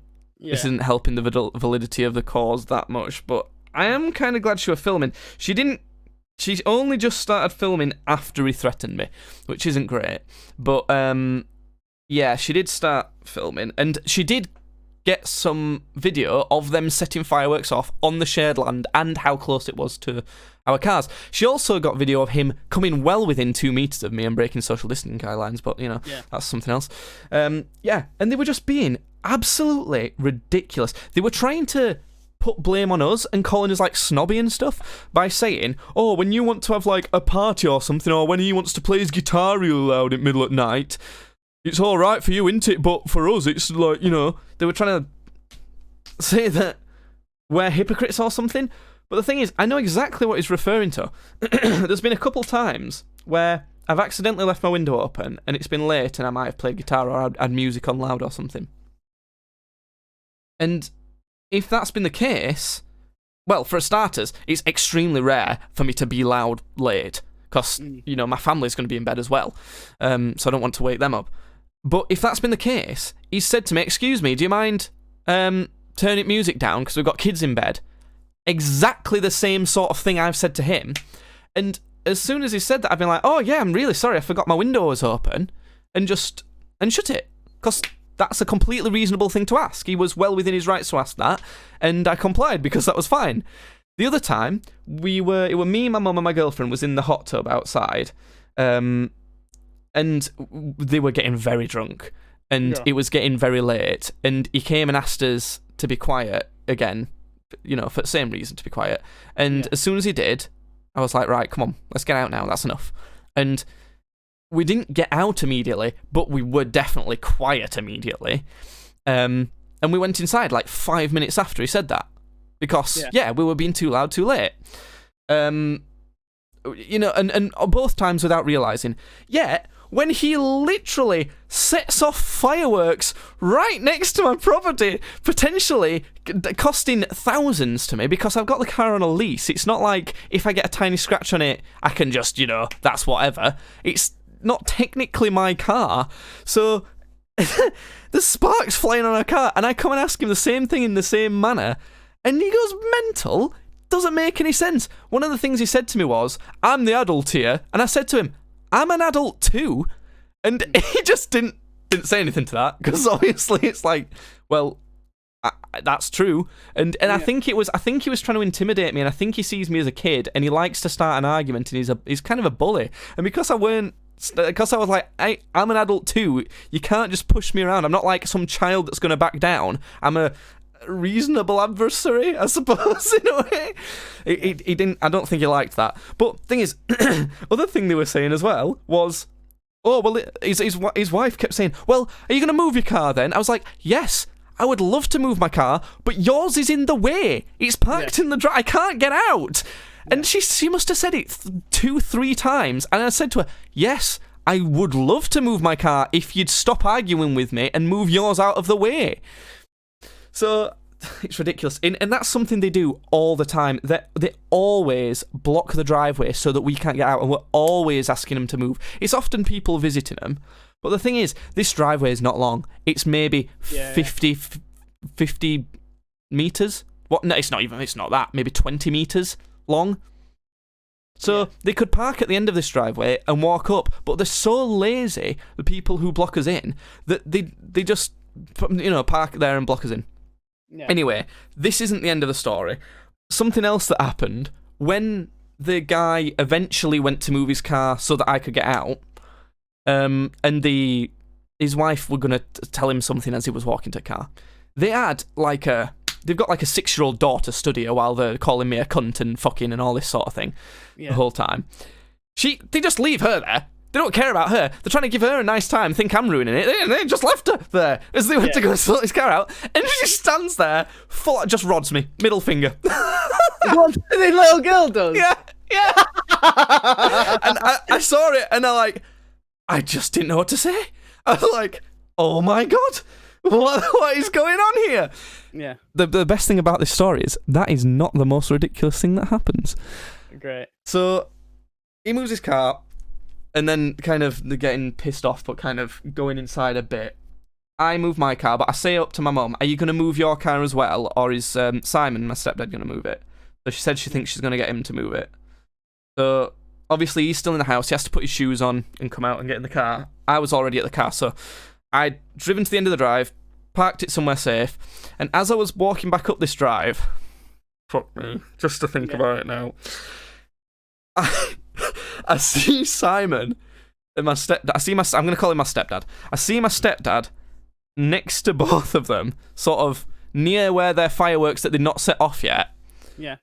helping the validity of the cause that much, but I am kind of glad she was filming. She only just started filming after he threatened me, which isn't great. But, she did start filming, and she did get some video of them setting fireworks off on the shared land and how close it was to our cars. She also got video of him coming well within 2 meters of me and breaking social distancing guidelines, but, that's something else. And they were just being absolutely ridiculous. They were trying to put blame on us and calling us like snobby and stuff by saying, oh, when you want to have like a party or something, or when he wants to play his guitar real loud at middle at night, it's all right for you, isn't it? But for us, it's like, they were trying to say that we're hypocrites or something. But the thing is, I know exactly what he's referring to. There's been a couple times where I've accidentally left my window open and it's been late and I might have played guitar or had music on loud or something. And if that's been the case, well, for starters, it's extremely rare for me to be loud late because, my family's going to be in bed as well, so I don't want to wake them up. But if that's been the case, he's said to me, excuse me, do you mind turning music down because we've got kids in bed? Exactly the same sort of thing I've said to him. And as soon as he said that, I've been like, oh yeah, I'm really sorry, I forgot my window was open, and shut it. Because that's a completely reasonable thing to ask. He was well within his rights to ask that, and I complied because that was fine. The other time, it were me, my mum, and my girlfriend was in the hot tub outside, and they were getting very drunk, and it was getting very late, and he came and asked us to be quiet again, for the same reason, to be quiet. And as soon as he did, I was like, right, come on, let's get out now, that's enough. And we didn't get out immediately, but we were definitely quiet immediately. And we went inside like 5 minutes after he said that. Because, we were being too loud too late. And both times without realising. Yet, when he literally sets off fireworks right next to my property, potentially costing thousands to me, because I've got the car on a lease. It's not like if I get a tiny scratch on it, I can just, that's whatever. It's not technically my car. So there's sparks flying on our car, and I come and ask him the same thing in the same manner, and he goes mental. Doesn't make any sense. One of the things he said to me was, I'm the adult here, and I said to him, I'm an adult too, and he just didn't say anything to that, because obviously it's like, well, that's true, and I think he was trying to intimidate me, and I think he sees me as a kid, and he likes to start an argument, and he's kind of a bully, and because I was like, I'm an adult too, you can't just push me around. I'm not like some child that's going to back down. I'm a reasonable adversary, I suppose, in a way. He didn't. I don't think he liked that. But thing is, other thing they were saying as well was, oh well, his wife kept saying, well, are you going to move your car then? I was like, yes, I would love to move my car, but yours is in the way. It's parked in the drive. I can't get out. And she must have said it 2-3 times, and I said to her, yes, I would love to move my car if you'd stop arguing with me and move yours out of the way. So it's ridiculous, and that's something they do all the time. They always block the driveway so that we can't get out, and we're always asking them to move. It's often people visiting them, but the thing is, this driveway is not long. It's maybe 50 meters. What? No, it's not that. Maybe 20 meters long. So they could park at the end of this driveway and walk up, but they're so lazy, the people who block us in, that they just park there and block us in. Yeah. Anyway, this isn't the end of the story. Something else that happened when the guy eventually went to move his car so that I could get out, and his wife were going to tell him something as he was walking to the car. They've got like a 6-year-old daughter study her while they're calling me a cunt and fucking and all this sort of thing the whole time. They just leave her there. They don't care about her. They're trying to give her a nice time, think I'm ruining it. They just left her there as they went to go sort his car out, and she just stands there, just rods me, middle finger. What the little girl does? Yeah. And I saw it, and I just didn't know what to say. I was like, oh my god, what is going on here? Yeah. The best thing about this story is that is not the most ridiculous thing that happens. Great. So he moves his car, and then kind of getting pissed off, but kind of going inside a bit. I move my car, but I say up to my mum, are you going to move your car as well? Or is Simon, my stepdad, going to move it? So she said she thinks she's going to get him to move it. So obviously he's still in the house. He has to put his shoes on and come out and get in the car. I was already at the car, so I'd driven to the end of the drive, parked it somewhere safe, and as I was walking back up this drive, fuck me, just to think about it now, I see Simon and my stepdad. I'm going to call him my stepdad. I see my stepdad next to both of them, sort of near where their fireworks that they'd not set off yet. Yeah.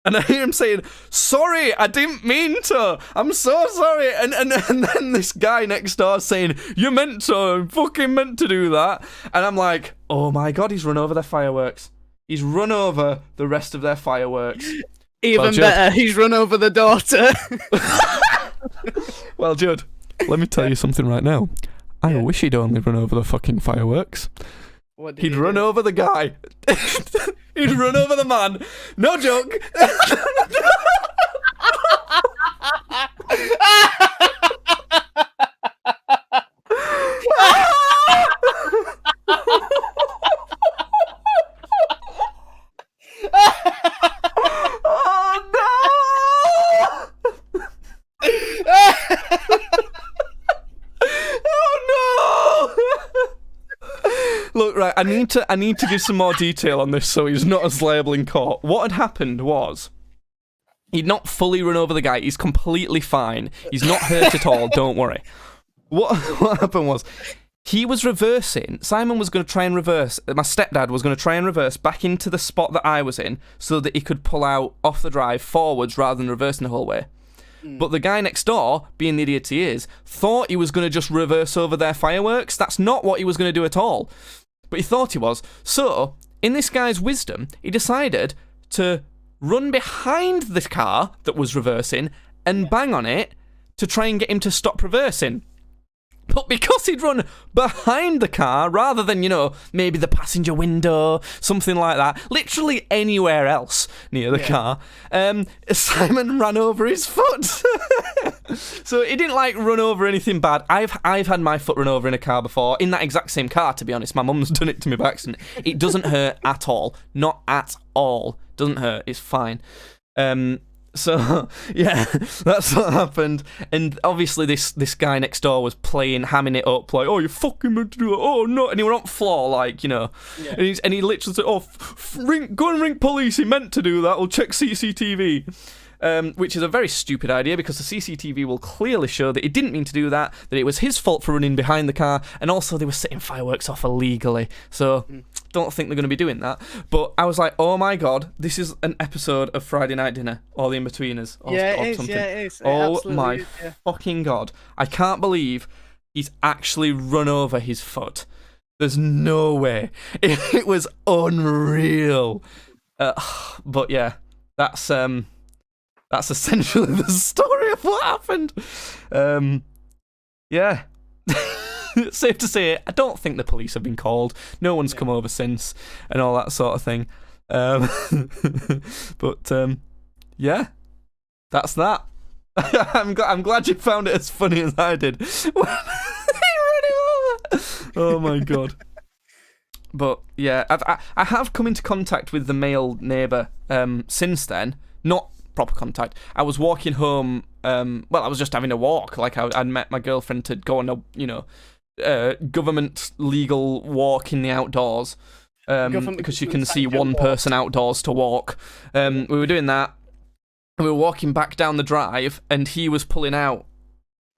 And I hear him saying, "Sorry, I didn't mean to. I'm so sorry." And then this guy next door saying, "You meant to. Fucking meant to do that." And I'm like, "Oh my God, he's run over their fireworks. He's run over the rest of their fireworks." Even better, he's run over the daughter. Well, Judd, let me tell you something right now. I wish he'd only run over the fucking fireworks. He'd run over the guy. He'd run over the man. No joke. Oh no! Oh no! Look, right, I need to give some more detail on this so he's not as liable in court. What had happened was he'd not fully run over the guy. He's completely fine. He's not hurt at all. Don't worry. What happened was he was reversing. Simon was going to try and reverse. My stepdad was going to try and reverse back into the spot that I was in so that he could pull out off the drive forwards rather than reversing the whole way. But the guy next door, being the idiot he is, thought he was going to just reverse over their fireworks. That's not what he was going to do at all. But he thought he was. So, in this guy's wisdom, he decided to run behind the car that was reversing and bang on it to try and get him to stop reversing. But because he'd run behind the car, rather than, maybe the passenger window, something like that, literally anywhere else near the car, Simon ran over his foot. So he didn't, run over anything bad. I've had my foot run over in a car before, in that exact same car, to be honest. My mum's done it to me by accident. It doesn't hurt at all. Not at all. Doesn't hurt. It's fine. So, yeah, that's what happened. And obviously this guy next door was hamming it up, like, "Oh, you fucking meant to do it. Oh, no." And he were on floor, Yeah. And he literally said, "Oh, go and ring police. He meant to do that. We'll check CCTV." Which is a very stupid idea because the CCTV will clearly show that he didn't mean to do that it was his fault for running behind the car, and also they were setting fireworks off illegally. So, don't think they're going to be doing that. But I was like, oh my God, this is an episode of Friday Night Dinner, or The Inbetweeners, or something. Yeah, it is. Oh my fucking God. I can't believe he's actually run over his foot. There's no way. It was unreal. But yeah, that's essentially the story of what happened. Yeah. Safe to say, I don't think the police have been called. No one's come over since, and all that sort of thing. But yeah, that's that. I'm glad you found it as funny as I did. When he ran him over. Oh my God. But yeah, I have come into contact with the male neighbour since then. Not proper contact. I was walking home. I was just having a walk. I'd met my girlfriend to go on a government legal walk in the outdoors. Because you can see one person outdoors to walk. We were doing that. We were walking back down the drive, and he was pulling out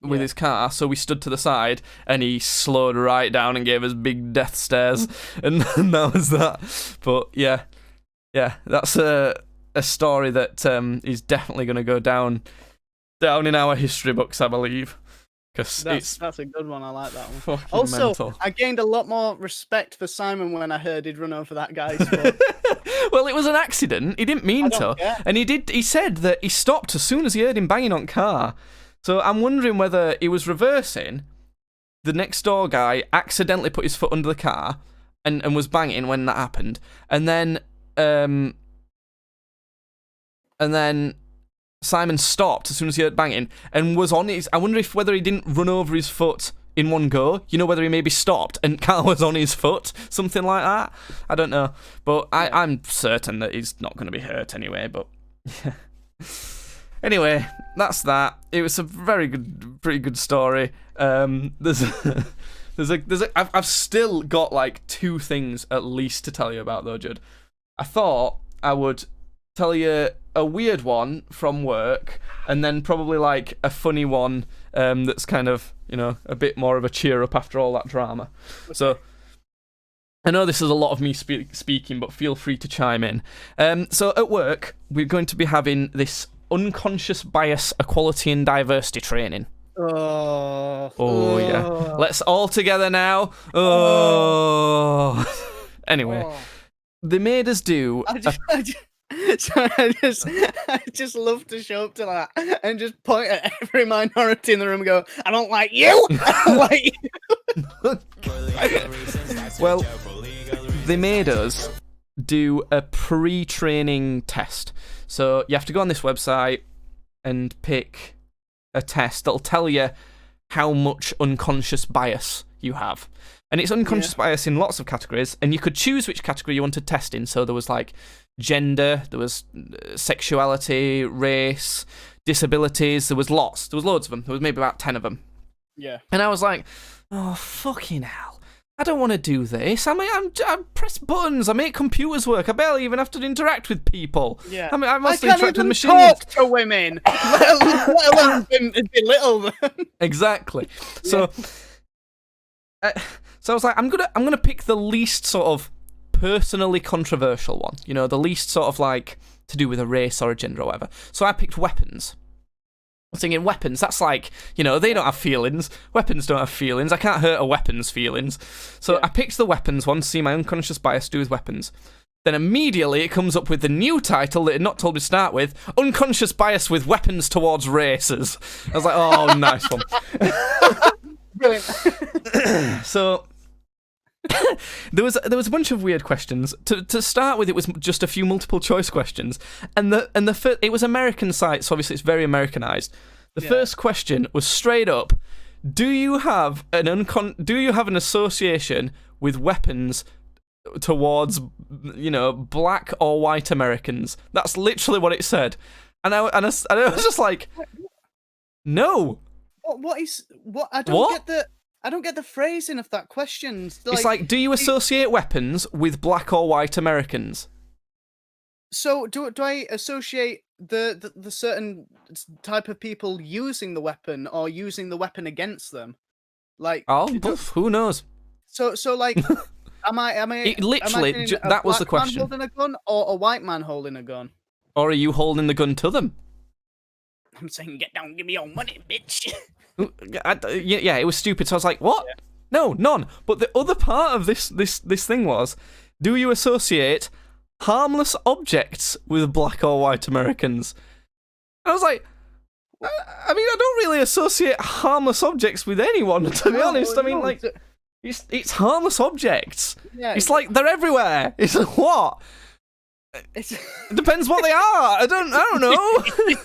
with his car, so we stood to the side, and he slowed right down and gave us big death stares, and that was that. But yeah, that's a story that is definitely going to go down in our history books, I believe. Because that's a good one. I like that one. Also, mental. I gained a lot more respect for Simon when I heard he'd run over that guy's foot. Well, it was an accident. He didn't mean to, and he said that he stopped as soon as he heard him banging on car. So I'm wondering whether he was reversing. The next door guy accidentally put his foot under the car and was banging when that happened, and then Simon stopped as soon as he heard banging and was on his. I wonder whether he didn't run over his foot in one go. Whether he maybe stopped and car was on his foot, something like that. I don't know, but I'm certain that he's not going to be hurt anyway. But yeah. Anyway, that's that. It was a pretty good story. I've still got like 2 things at least to tell you about though, Judd. I thought I would tell you a weird one from work, and then probably like a funny one that's kind of, a bit more of a cheer up after all that drama. Okay. So I know this is a lot of me speaking, but feel free to chime in. So at work, we're going to be having this unconscious bias, equality and diversity training. Oh yeah. Let's all together now. Anyway, they made us do. I just love to show up to that and just point at every minority in the room and go, I don't like you! I don't like you! Well, they made us do a pre-training test. So you have to go on this website and pick a test that'll tell you how much unconscious bias you have. And it's unconscious bias in lots of categories, and you could choose which category you wanted to test in. So there was like gender, there was sexuality, race, disabilities, there was lots. There was loads of them. There was maybe about 10 of them. Yeah. And I was like, oh, fucking hell. I don't want to do this. I press buttons. I make computers work. I barely even have to interact with people. Yeah. I mostly can't interact even with machines. Talk to women, let alone belittle them. Exactly. So, so I was like, I'm gonna pick the least sort of personally controversial one. The least sort of like to do with a race or a gender or whatever. So I picked weapons. I was thinking weapons, that's like, they don't have feelings. Weapons don't have feelings. I can't hurt a weapon's feelings. So I picked the weapons one to see my unconscious bias to do with weapons. Then immediately it comes up with the new title that it not told me to start with, Unconscious Bias with Weapons Towards Races. I was like, oh, nice one. Brilliant. So there was a bunch of weird questions. To start with, it was just a few multiple choice questions, and it was American site, so obviously it's very Americanized. The first question was straight up: do you have an association with weapons towards black or white Americans? That's literally what it said, and I was just like, no. What? I don't get the phrasing of that question. It's like, do you associate weapons with black or white Americans? So do I associate the certain type of people using the weapon or using the weapon against them? Like, who knows? So like, am I? That was the question. Man holding a gun or a white man holding a gun? Or are you holding the gun to them? I'm saying, get down, give me your money, bitch. Yeah, it was stupid. So I was like, what? Yeah. No, none. But the other part of this thing was, do you associate harmless objects with black or white Americans? And I was like, I mean, I don't really associate harmless objects with anyone, to be honest. I mean, like, it's harmless objects. Yeah, it's like they're everywhere. It's like, what? It depends what they are. I don't know.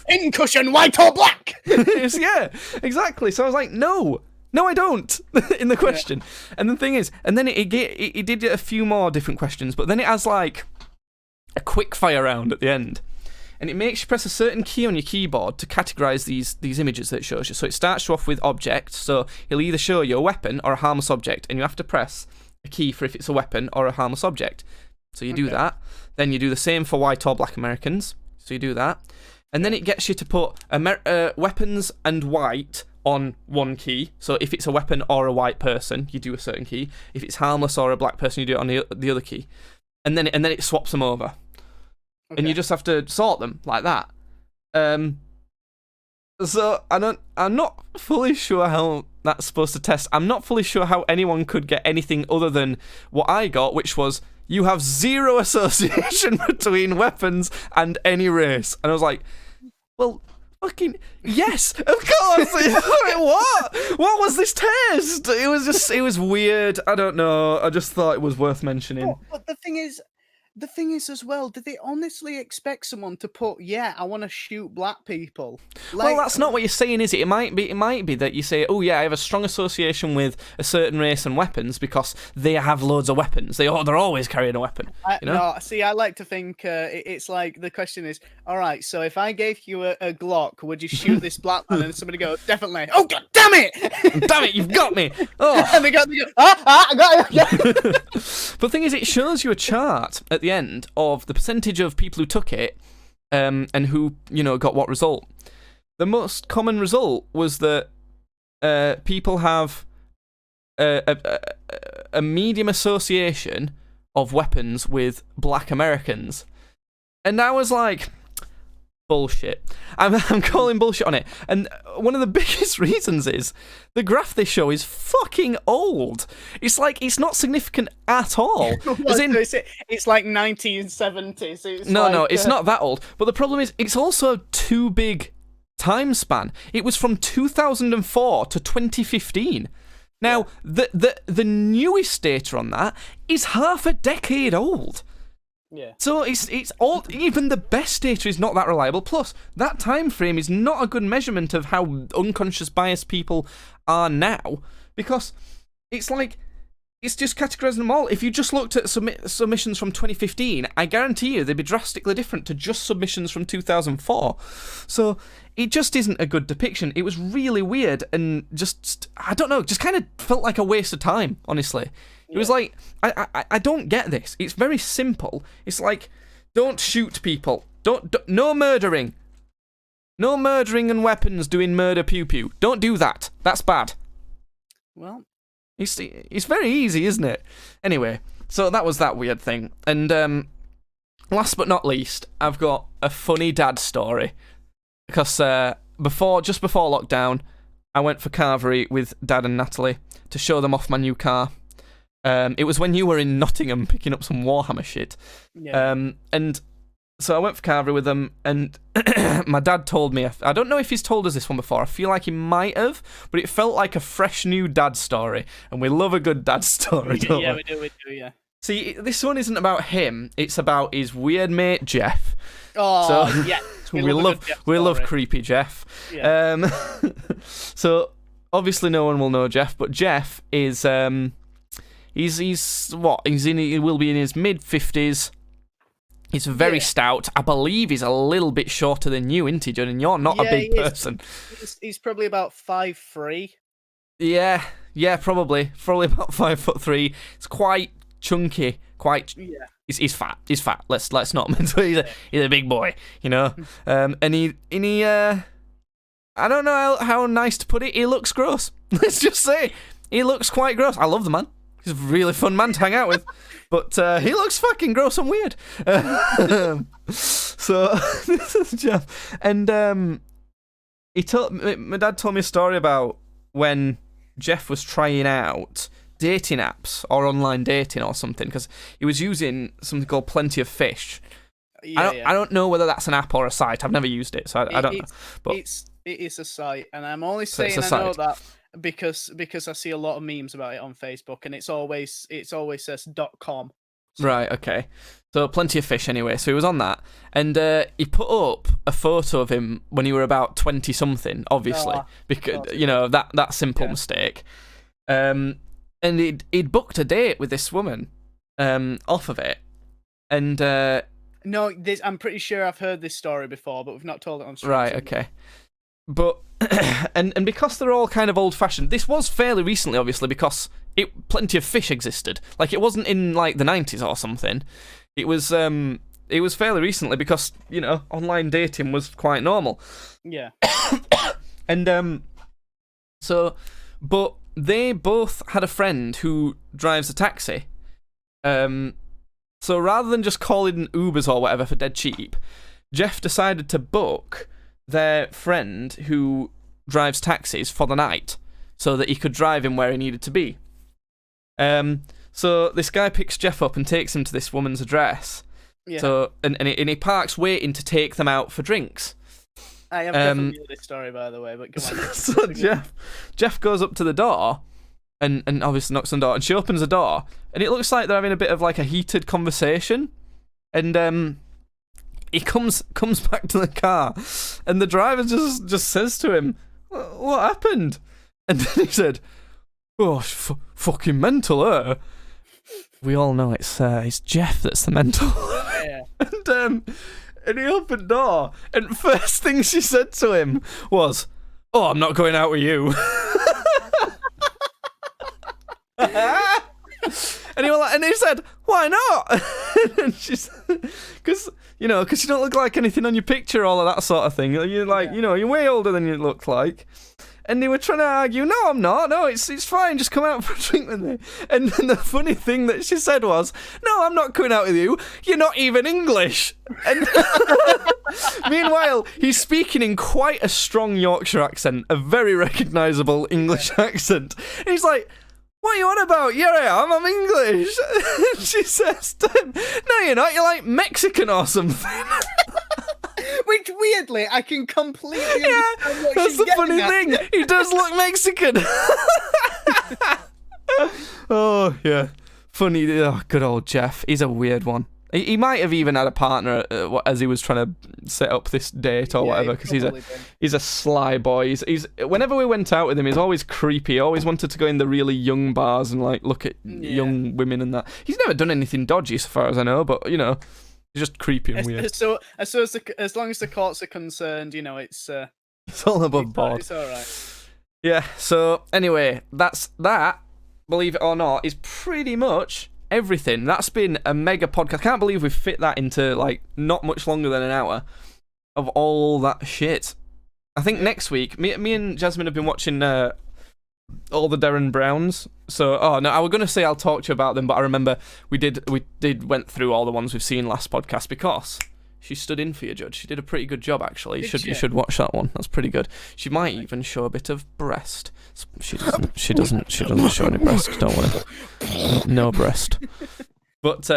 Pincushion, white or black. Yeah, exactly. So I was like, no, I don't. In the question, and the thing is, and then it did a few more different questions, but then it has like a quick fire round at the end, and it makes you press a certain key on your keyboard to categorize these images that it shows you. So it starts you off with object. So it'll either show you a weapon or a harmless object, and you have to press a key for if it's a weapon or a harmless object. So you do that. Then you do the same for white or black Americans. So you do that. And then it gets you to put weapons and white on one key. So if it's a weapon or a white person, you do a certain key. If it's harmless or a black person, you do it on the other key. And then it swaps them over. Okay. And you just have to sort them like that. So I'm not fully sure how that's supposed to test. I'm not fully sure how anyone could get anything other than what I got, which was, you have zero association between weapons and any race. And I was like, well, fucking yes, of course. What? What was this test? It was weird. I don't know. I just thought it was worth mentioning. But the thing is, the thing is as well, did they honestly expect someone to put, yeah, I want to shoot black people? Well, that's not what you're saying, is it? It might be that you say, oh yeah, I have a strong association with a certain race and weapons because they have loads of weapons. They're always carrying a weapon. No, see, I like to think it's like the question is, all right, so if I gave you a Glock, would you shoot this black man? And somebody goes, definitely. Oh, God damn it! Damn it, you've got me! Oh. And they go, I got you! But the thing is, it shows you a chart at the end of the percentage of people who took it and who, got what result. The most common result was that people have a medium association of weapons with black Americans. And I was like, bullshit. I'm calling bullshit on it. And one of the biggest reasons is the graph they show is fucking old. It's like, it's not significant at all. It's like 1970s. No, it's not that old. But the problem is, it's also too big time span. It was from 2004 to 2015. Now, the newest data on that is half a decade old. Yeah. So it's all, even the best data is not that reliable. Plus, that time frame is not a good measurement of how unconscious biased people are now, because it's like, it's just categorizing them all. If you just looked at submissions from 2015, I guarantee you they'd be drastically different to just submissions from 2004. So it just isn't a good depiction. It was really weird and just, I don't know, just kind of felt like a waste of time, honestly. It was like, I don't get this. It's very simple. It's like, don't shoot people. No murdering. No murdering and weapons doing murder pew-pew. Don't do that. That's bad. Well, it's very easy, isn't it? Anyway, so that was that weird thing. And last but not least, I've got a funny dad story. Because just before lockdown, I went for carvery with Dad and Natalie to show them off my new car. It was when you were in Nottingham picking up some Warhammer shit. Yeah. And so I went for carvery with them, and my dad told me, I don't know if he's told us this one before, I feel like he might have, but it felt like a fresh new dad story, and we love a good dad story, don't we? Yeah, we do, yeah. See, this one isn't about him, it's about his weird mate, Jeff. Oh, so, yeah. We love creepy Jeff. Yeah. So, obviously no one will know Jeff, but Jeff is, he will be in his mid-50s. He's very stout. I believe he's a little bit shorter than you, isn't he, John? And you're not a big person. He's probably about 5'3". Yeah, probably. Probably about 5'3". It's quite chunky. Yeah. He's fat. He's fat. Let's not mention. He's a big boy, and he I don't know how nice to put it. He looks gross. Let's just say he looks quite gross. I love the man. He's a really fun man to hang out with. But he looks fucking gross and weird. So this is Jeff, and my dad told me a story about when Jeff was trying out dating apps or online dating or something, because he was using something called Plenty of Fish. I don't know whether that's an app or a site. I've never used it, so I don't know. But it is a site, and I'm only saying I know that because I see a lot of memes about it on Facebook, and it always says .com. Right, okay. So Plenty of Fish anyway. So he was on that, and he put up a photo of him when he were about 20 something, obviously, because that simple mistake. And he'd booked a date with this woman off of it, and no, I'm pretty sure I've heard this story before, but we've not told it on stream. Right, okay. But and because they're all kind of old-fashioned, this was fairly recently, obviously, because Plenty of Fish existed. Like, it wasn't in like the 90s or something. It was fairly recently because online dating was quite normal. Yeah. And but they both had a friend who drives a taxi. So rather than just calling Ubers or whatever for dead cheap, Jeff decided to book their friend who drives taxis for the night so that he could drive him where he needed to be. So this guy picks Jeff up and takes him to this woman's address. Yeah. So and he parks waiting to take them out for drinks. I have definitely heard this story, by the way, but come on. So Jeff goes up to the door and obviously knocks on the door, and she opens the door, and it looks like they're having a bit of like a heated conversation. And he comes back to the car, and the driver just says to him, "What happened?" And then he said, "Oh, fucking mental, We all know it's Jeff that's the mental." Yeah. And he opened the door, and first thing she said to him was, "Oh, I'm not going out with you." And he said, "Why not?" And she's, because you don't look like anything on your picture, all of that sort of thing. You're like, you're way older than you look like. And they were trying to argue, "No, I'm not. No, it's fine. Just come out for a drink with me." And then the funny thing that she said was, "No, I'm not coming out with you. You're not even English." And meanwhile, he's speaking in quite a strong Yorkshire accent, a very recognisable English accent. And he's like, "What are you on about?" "Yeah, I am. I'm English." And she says to him, "No, you're not. You're like Mexican or something." Which, weirdly, I can completely understand what that's she's the funny getting thing. He does look Mexican. Oh, yeah. Funny. Oh, good old Jeff. He's a weird one. He might have even had a partner as he was trying to set up this date or whatever, because he's a sly boy. He's whenever we went out with him, he's always creepy. He always wanted to go in the really young bars and like look at young women and that. He's never done anything dodgy, so far as I know, but he's just creepy and weird. So as long as the courts are concerned, it's all above board. It's all right. Yeah. So anyway, that's that. Believe it or not, is pretty much everything. That's been a mega podcast. I can't believe we fit that into like not much longer than an hour of all that shit. I think next week, me and Jasmine have been watching all the Derren Browns. So, I was gonna say I'll talk to you about them, but I remember we went through all the ones we've seen last podcast because she stood in for you, Judge. She did a pretty good job, actually. You should watch that one. That's pretty good. She might even show a bit of breast. She doesn't show any breast. Don't worry. No breast. But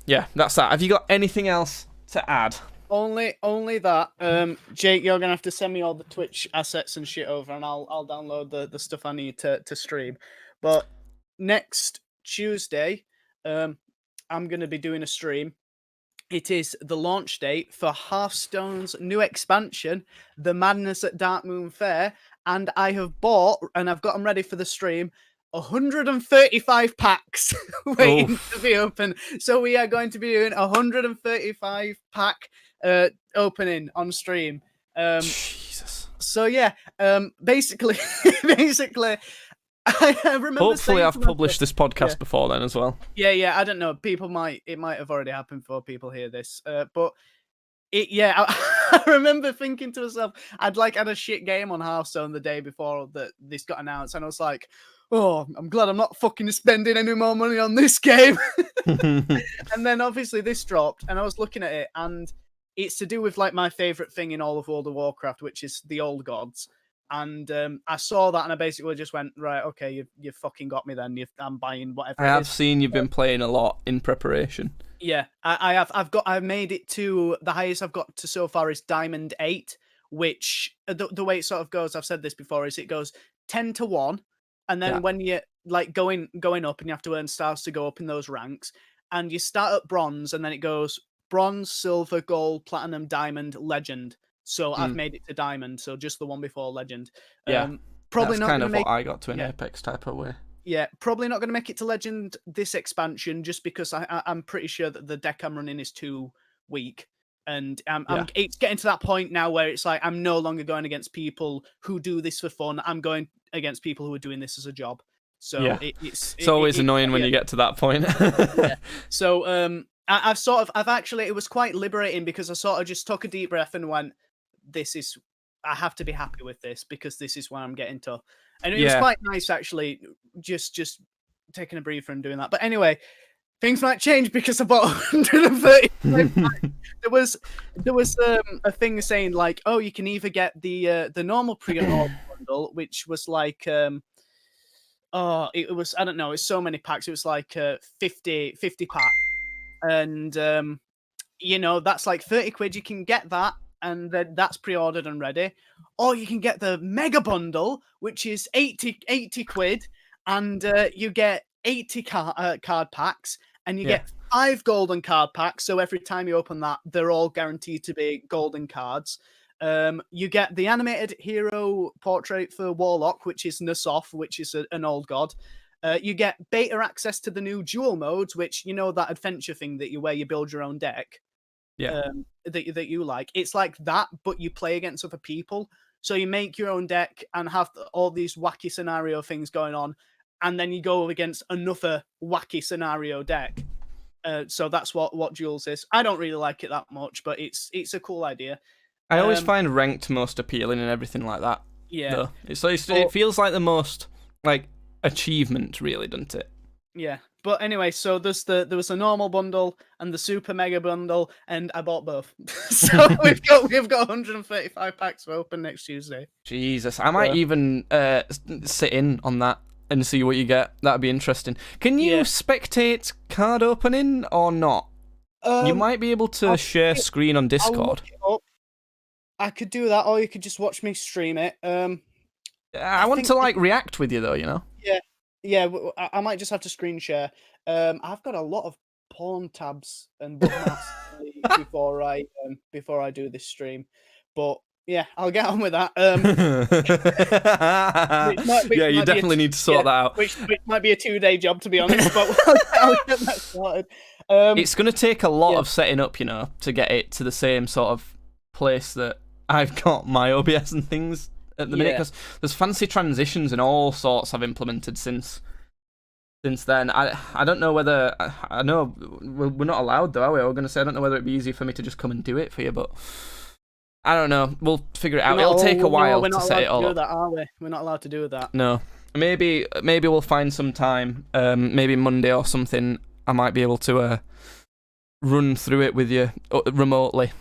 yeah, that's that. Have you got anything else to add? Only that. Jake, you're gonna have to send me all the Twitch assets and shit over, and I'll download the stuff I need to stream. But next Tuesday, I'm gonna be doing a stream. It is the launch date for Hearthstone's new expansion, The Madness at Dark Moon Fair, and I have bought, and I've got them ready for the stream, 135 packs waiting to be open. So we are going to be doing 135 pack opening on stream. Jesus. So yeah, basically, I remember. Hopefully, I've published this podcast before then as well. Yeah. I don't know. It might have already happened before people hear this. But I remember thinking to myself, I'd had a shit game on Hearthstone the day before that this got announced, and I was like, "Oh, I'm glad I'm not fucking spending any more money on this game." And then obviously this dropped, and I was looking at it, and it's to do with like my favorite thing in all of World of Warcraft, which is the old gods. And I saw that, and I basically just went, right, okay, you fucking got me then. I'm buying whatever. I have seen you've been playing a lot in preparation. Yeah, I have. I've made it to the highest I've got to so far is Diamond 8, which the way it sort of goes, I've said this before, is it goes 10 to 1, and then when you're like going up, and you have to earn stars to go up in those ranks, and you start at bronze, and then it goes bronze, silver, gold, platinum, diamond, legend. So I've made it to diamond, so just the one before legend. Yeah, probably that's not kind of what I got to in Apex type of way. Yeah, probably not going to make it to legend this expansion, just because I'm pretty sure that the deck I'm running is too weak, and it's getting to that point now where it's like I'm no longer going against people who do this for fun. I'm going against people who are doing this as a job. So it's always annoying when you get to that point. So I've actually, it was quite liberating, because I sort of just took a deep breath and went, I have to be happy with this, because this is where I'm getting to. And it was quite nice, actually, just taking a breather and doing that. But anyway, things might change because I bought 130. There was a thing saying like, oh, you can either get the normal pre-order bundle, which was like, it was, I don't know, it's so many packs. It was like 50 packs. And, that's like 30 quid. You can get that, and then that's pre-ordered and ready. Or you can get the mega bundle, which is 80 quid, and you get 80 card packs, and you get 5 golden card packs, so every time you open that, they're all guaranteed to be golden cards. You get the animated hero portrait for Warlock, which is Nasoth, which is an old god. You get beta access to the new duel modes, which, you know, that adventure thing where you build your own deck. Yeah. That you like. It's like that, but you play against other people. So you make your own deck and have all these wacky scenario things going on, and then you go against another wacky scenario deck. So that's what Duels is. I don't really like it that much, but it's a cool idea. I always find ranked most appealing and everything like that. Yeah. Though. It feels like the most like achievement, really, doesn't it? Yeah. But anyway, so there was a normal bundle and the super mega bundle, and I bought both. So we've got 135 packs to open next Tuesday. Jesus, I might even sit in on that and see what you get. That'd be interesting. Can you spectate card opening or not? You might be able to share screen on Discord. I could do that, or you could just watch me stream it. I want to react with you though, you know. Yeah, I might just have to screen share. I've got a lot of porn tabs and bookmarks before I do this stream, but yeah, I'll get on with that. You definitely need to sort that out. Which might be a 2-day job, to be honest, but I'll get that started. It's going to take a lot of setting up, you know, to get it to the same sort of place that I've got my OBS and things at the minute, because there's fancy transitions and all sorts I've implemented since then. I don't know whether I know we're not allowed though, are we? We're going to say I don't know whether it'd be easy for me to just come and do it for you, but I don't know. We'll figure it out. It'll take a while to set it all up. That, are we? We're not allowed to do that. No, maybe we'll find some time. Maybe Monday or something. I might be able to run through it with you remotely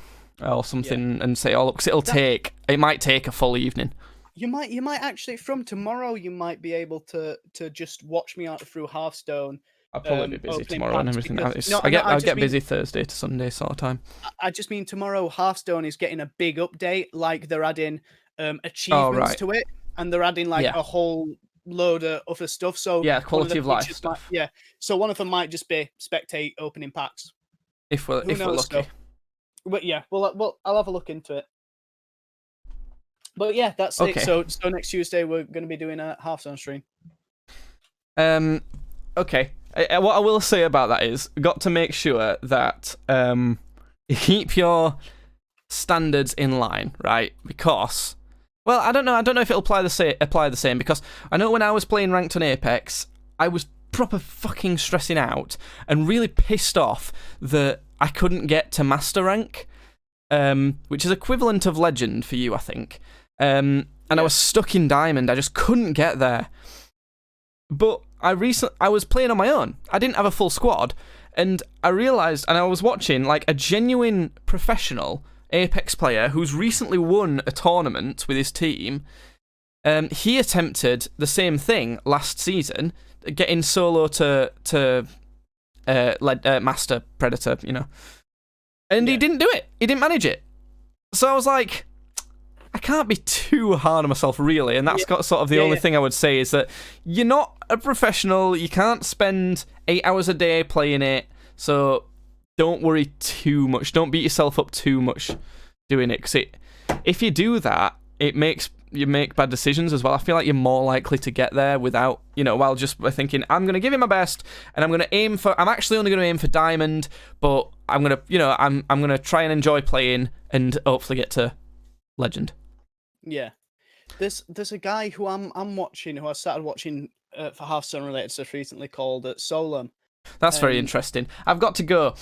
or something and say, "Oh, look, it might take a full evening." You might actually, from tomorrow, you might be able to just watch me out through Hearthstone. I'll probably be busy tomorrow and everything. I'll get busy Thursday to Sunday sort of time. I just mean tomorrow Hearthstone is getting a big update, like they're adding achievements to it, and they're adding a whole load of other stuff. So quality of life stuff. So one of them might just be spectate opening packs. If we're lucky. So, but yeah, well, I'll have a look into it. But yeah, that's it. So next Tuesday we're going to be doing a Hearthstone stream. Okay. What I will say about that is, got to make sure that you keep your standards in line, right? Because, well, I don't know if it'll apply the same, because I know when I was playing ranked on Apex, I was proper fucking stressing out and really pissed off that I couldn't get to master rank, which is equivalent of legend for you, I think. And I was stuck in diamond. I just couldn't get there. But I was playing on my own. I didn't have a full squad, and I realised, and I was watching a genuine professional Apex player who's recently won a tournament with his team. He attempted the same thing last season, getting solo to Master Predator, you know. And he didn't do it. He didn't manage it. So I was like, I can't be too hard on myself, really. And that's got sort of the only thing I would say is that you're not a professional. You can't spend 8 hours a day playing it. So don't worry too much. Don't beat yourself up too much doing it. Because if you do that, it makes you make bad decisions as well. I feel like you're more likely to get there without, while just thinking, I'm going to give it my best, and I'm actually only going to aim for diamond, but I'm going to, I'm going to try and enjoy playing and hopefully get to legend. Yeah. There's a guy who I'm watching, who I started watching for Hearthstone related stuff recently, called Solom. That's very interesting. I've got to go.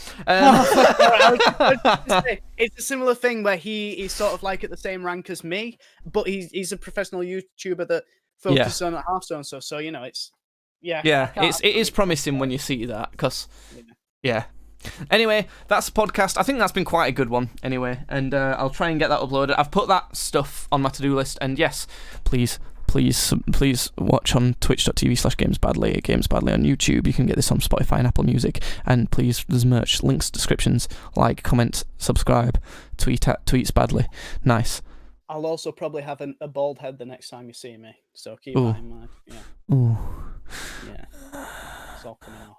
It's a similar thing where he's sort of like at the same rank as me, but he's a professional YouTuber that focuses on Hearthstone stuff. So it's it is promising when you see that, because Anyway, that's the podcast. I think that's been quite a good one anyway, and I'll try and get that uploaded. I've put that stuff on my to-do list, and yes, please watch on twitch.tv/gamesbadly, gamesbadly on YouTube. You can get this on Spotify and Apple Music, and please, there's merch, links, descriptions, like, comment, subscribe, tweet at tweetsbadly. Nice. I'll also probably have a bald head the next time you see me, so keep that in mind. Ooh. Yeah. It's all coming off.